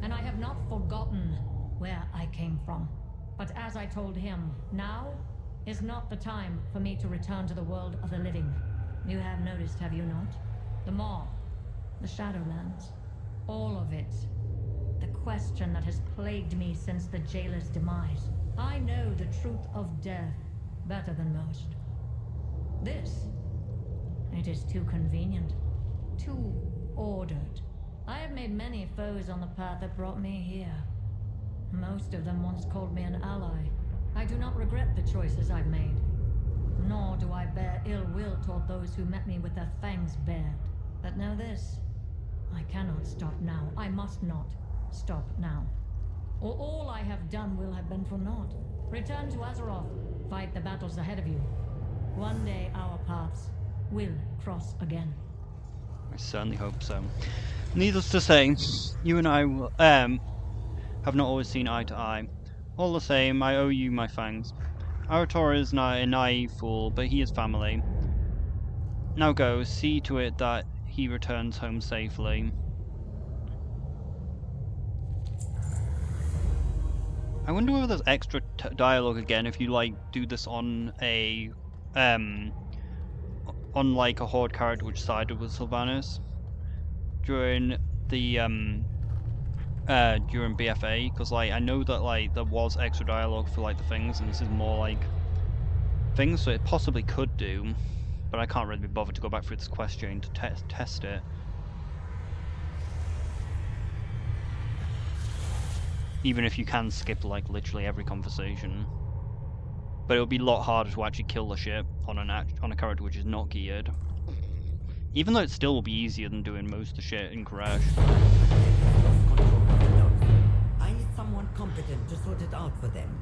And I have not forgotten where I came from. But as I told him, now is not the time for me to return to the world of the living. You have noticed, have you not? The Maw, the Shadowlands, all of it. The question that has plagued me since the jailer's demise. I know the truth of death better than most. This, it is too convenient, too ordered. I have made many foes on the path that brought me here. Most of them once called me an ally. I do not regret the choices I've made. Nor do I bear ill will toward those who met me with their fangs bared. But know this, I cannot stop now. I must not stop now. Or all I have done will have been for naught. Return to Azeroth, fight the battles ahead of you. One day our paths will cross again. I certainly hope so. Needless to say, you and I will, have not always seen eye to eye. All the same, I owe you my thanks. Arator is a naive fool, but he is family. Now go, see to it that he returns home safely. I wonder whether there's extra dialogue again if you like do this on a on like a horde character which sided with Sylvanis during the during BFA, because like I know that like there was extra dialogue for like the things, and this is more like things, so it possibly could do, but I can't really be bothered to go back through this quest chain to test it. Even if you can skip like literally every conversation, but it'll be a lot harder to actually kill the ship on a character which is not geared. Even though it still will be easier than doing most of the shit in Crash. I need someone competent to sort it out for them.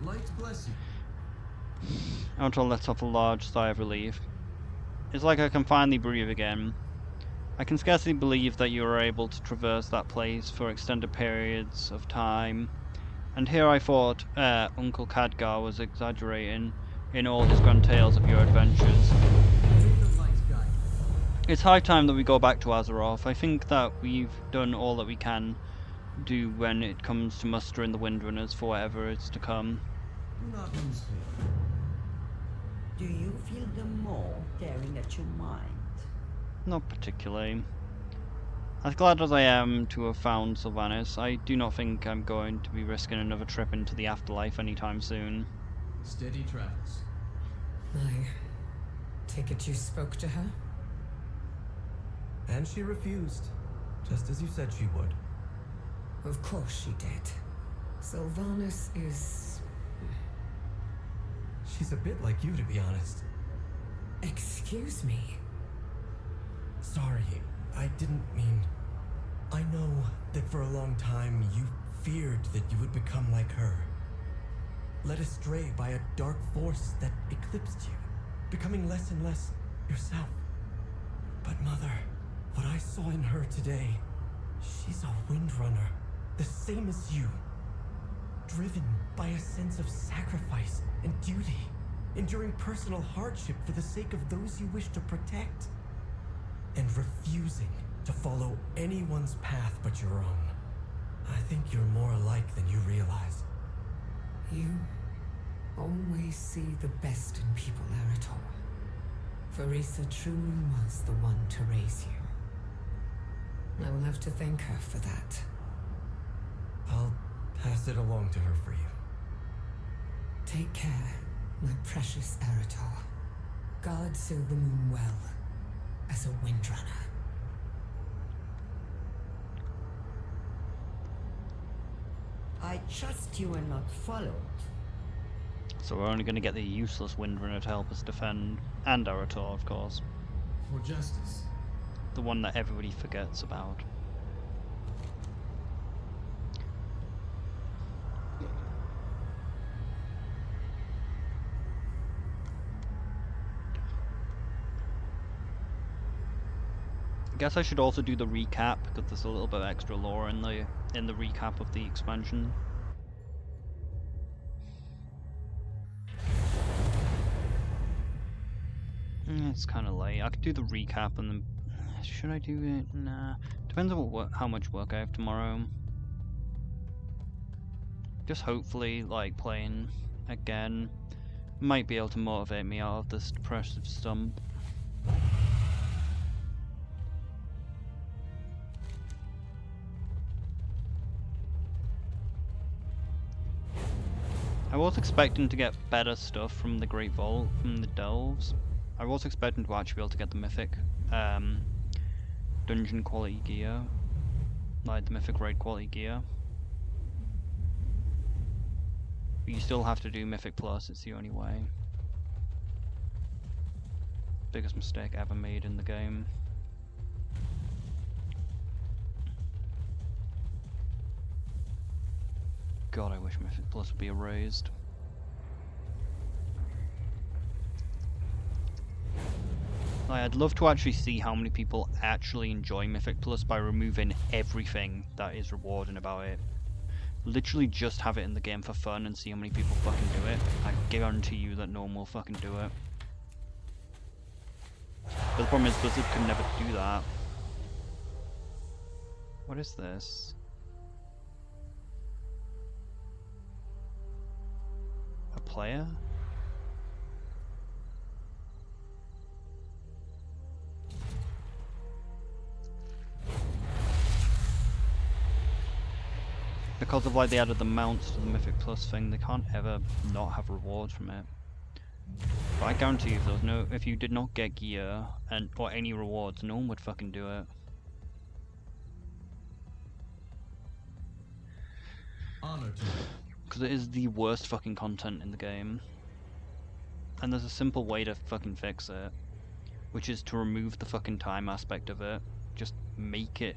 Light bless you. Arator lets off a large sigh of relief. It's like I can finally breathe again. I can scarcely believe that you were able to traverse that place for extended periods of time. And here I thought Uncle Khadgar was exaggerating in all his grand tales of your adventures. It's high time that we go back to Azeroth. I think that we've done all that we can do when it comes to mustering the Windrunners for whatever is to come. Not useful. Do you feel the more tearing at your mind? Not particularly. As glad as I am to have found Sylvanis, I do not think I'm going to be risking another trip into the afterlife anytime soon. Steady travels. I take it you spoke to her? And she refused, just as you said she would. Of course she did. Sylvanis is... She's a bit like you, to be honest. Excuse me. Sorry, I didn't mean... I know that for a long time you feared that you would become like her. Led astray by a dark force that eclipsed you, becoming less and less yourself. But Mother, What I saw in her today, she's a windrunner, the same as you. Driven by a sense of sacrifice and duty, enduring personal hardship for the sake of those you wish to protect, and refusing to follow anyone's path but your own. I think you're more alike than you realize. You always see the best in people, Arator. Farisa truly was the one to raise you. I will have to thank her for that. I'll pass it along to her for you. Take care, my precious Arator. Guard Silvermoon well, as a windrunner. I trust you were not followed. So we're only going to get the useless windrunner to help us defend, and Arator, of course. For justice. The one that everybody forgets about. I guess I should also do the recap, because there's a little bit of extra lore in the recap of the expansion. It's kind of late. I could do the recap and then... Should I do it? Nah. Depends on how much work I have tomorrow. Just hopefully, like, playing again might be able to motivate me out of this depressive slump. I was expecting to get better stuff from the Great Vault, from the Delves. I was expecting to actually be able to get the Mythic dungeon quality gear, like the Mythic raid quality gear. But you still have to do Mythic Plus, it's the only way. Biggest mistake ever made in the game. God, I wish Mythic Plus would be erased. Like, I'd love to actually see how many people actually enjoy Mythic Plus by removing everything that is rewarding about it. Literally just have it in the game for fun and see how many people fucking do it. I guarantee you that no one will fucking do it. But the problem is Blizzard could never do that. What is this? A player? Because of like they added the mounts to the Mythic Plus thing, they can't ever not have rewards from it. But I guarantee you, if you did not get gear or any rewards, no one would fucking do it. Honor to you. Because it is the worst fucking content in the game. And there's a simple way to fucking fix it, which is to remove the fucking time aspect of it. Just make it,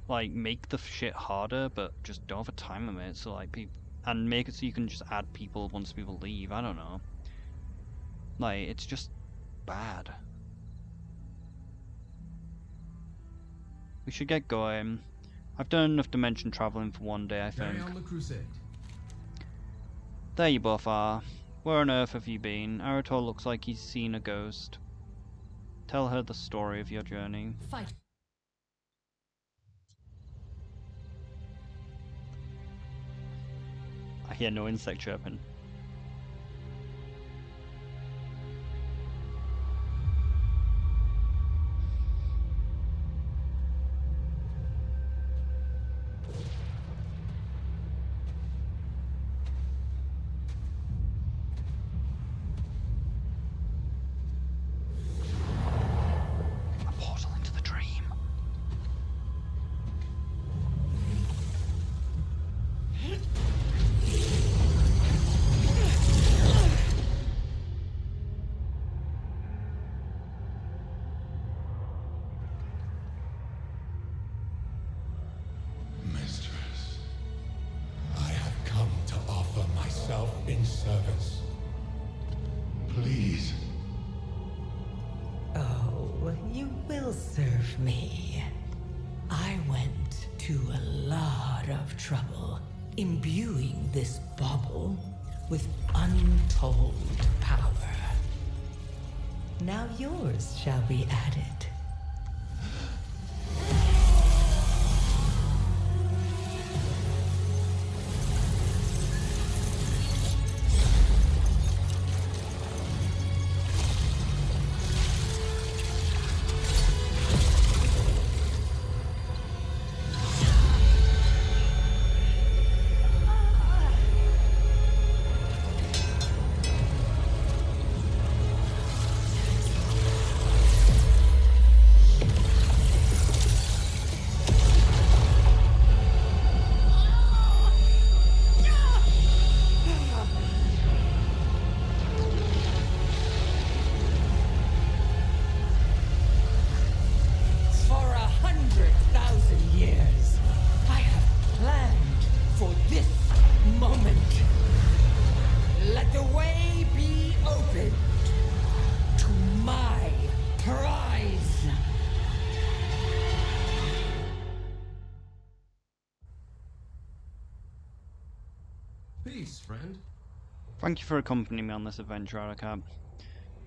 like, make the shit harder, but just don't have a time limit, so like and make it so you can just add people once people leave. I don't know. Like, it's just bad. We should get going. I've done enough dimension traveling for one day, I think. Carry on the crusade. There you both are. Where on earth have you been? Arator looks like he's seen a ghost. Tell her the story of your journey. Fight. I hear no insect chirping. A portal into the dream. Mistress, I have come to offer myself in service. Please. Oh, you will serve into a lot of trouble, imbuing this bauble with untold power. Now yours shall be added. Peace, friend. Thank you for accompanying me on this adventure, Aracab.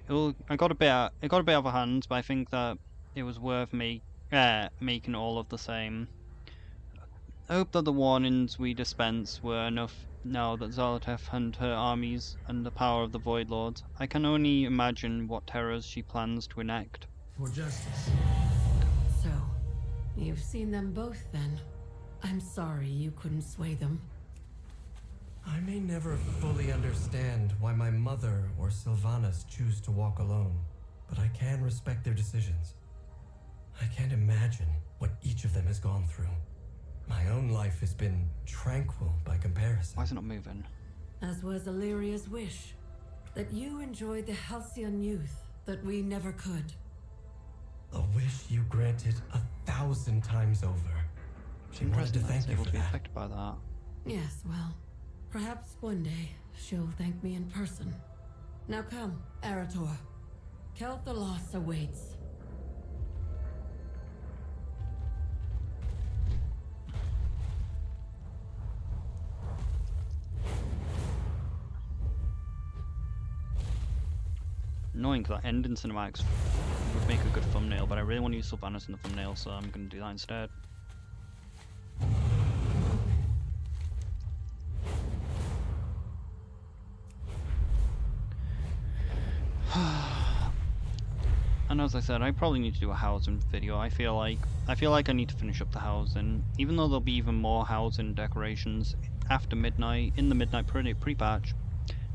It got a bit out of hand, but I think that it was worth making all of the same. I hope that the warnings we dispense were enough now that Zalotef and her armies and the power of the Void Lord. I can only imagine what terrors she plans to enact. For justice. So, you've seen them both then. I'm sorry you couldn't sway them. I may never fully understand why my mother or Sylvanis choose to walk alone, but I can respect their decisions. I can't imagine what each of them has gone through. My own life has been tranquil by comparison. Why is it not moving? As was Illyria's wish, that you enjoyed the halcyon youth that we never could. A wish you granted 1,000 times over. She wanted to thank you for be that. affected by that. Yes, well, perhaps one day she'll thank me in person. Now come, Arator. Kel'Thalas awaits. Annoying that ending cinematics would make a good thumbnail, but I really want to use Sylvanis in the thumbnail, so I'm going to do that instead. And as I said, I probably need to do a housing video. I feel like I need to finish up the housing, even though there'll be even more housing decorations after midnight in the midnight pre-patch.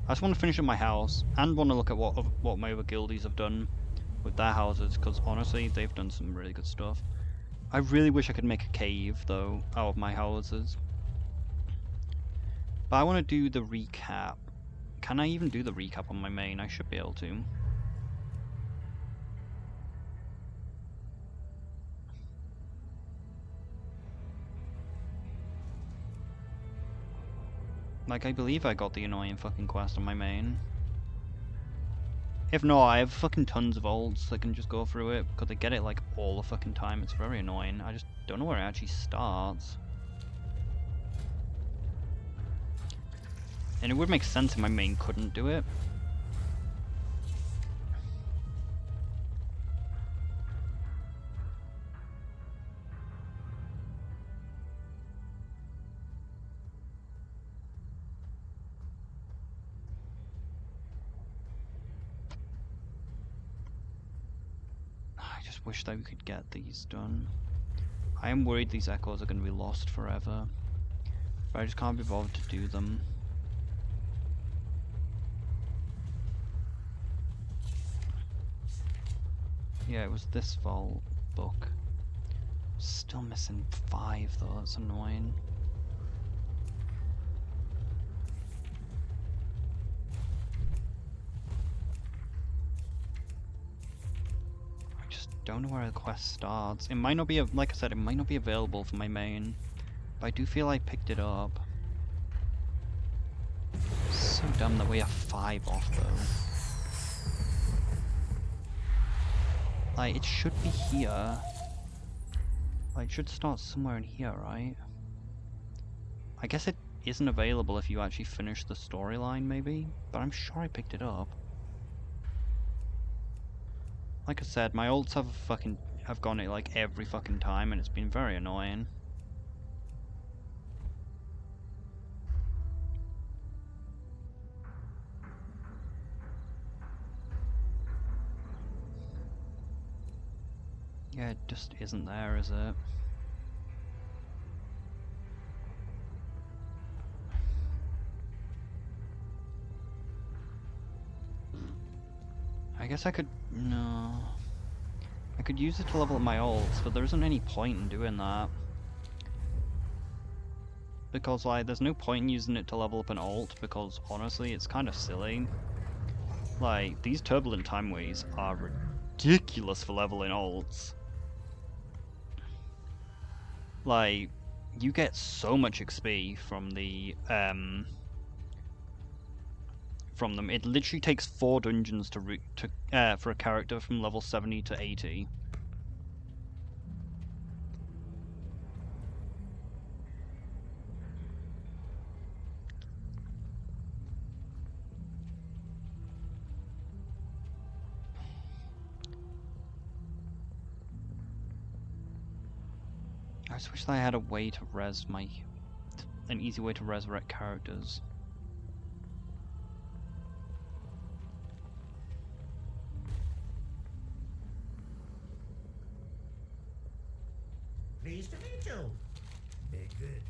I just want to finish up my house and want to look at what my other guildies have done with their houses, because honestly, they've done some really good stuff. I really wish I could make a cave though out of my houses, but I want to do the recap. Can I even do the recap on my main? I should be able to. Like, I believe I got the annoying fucking quest on my main. If not, I have fucking tons of ults that can just go through it, because I get it like all the fucking time. It's very annoying. I just don't know where it actually starts. And it would make sense if my main couldn't do it. Wish that we could get these done. I am worried these echoes are going to be lost forever, but I just can't be bothered to do them. Yeah, it was this vault book. Still missing 5 though, that's annoying. Don't know where the quest starts. It might not be, like I said, it might not be available for my main, but I do feel I picked it up. So dumb that we have 5 off though. Like, it should be here. Like, it should start somewhere in here, right? I guess it isn't available if you actually finish the storyline, maybe? But I'm sure I picked it up. Like I said, my ults have gone it like every fucking time, and it's been very annoying. Yeah, it just isn't there, is it? I guess I could... no... I could use it to level up my ults, but there isn't any point in doing that. Because, like, there's no point in using it to level up an ult, because, honestly, it's kind of silly. Like, these turbulent time waves are ridiculous for leveling ults. Like, you get so much XP from the, from them. It literally takes 4 dungeons for a character from level 70 to 80. I just wish that I had a way to an easy way to resurrect characters. Pleased to meet you. Very good.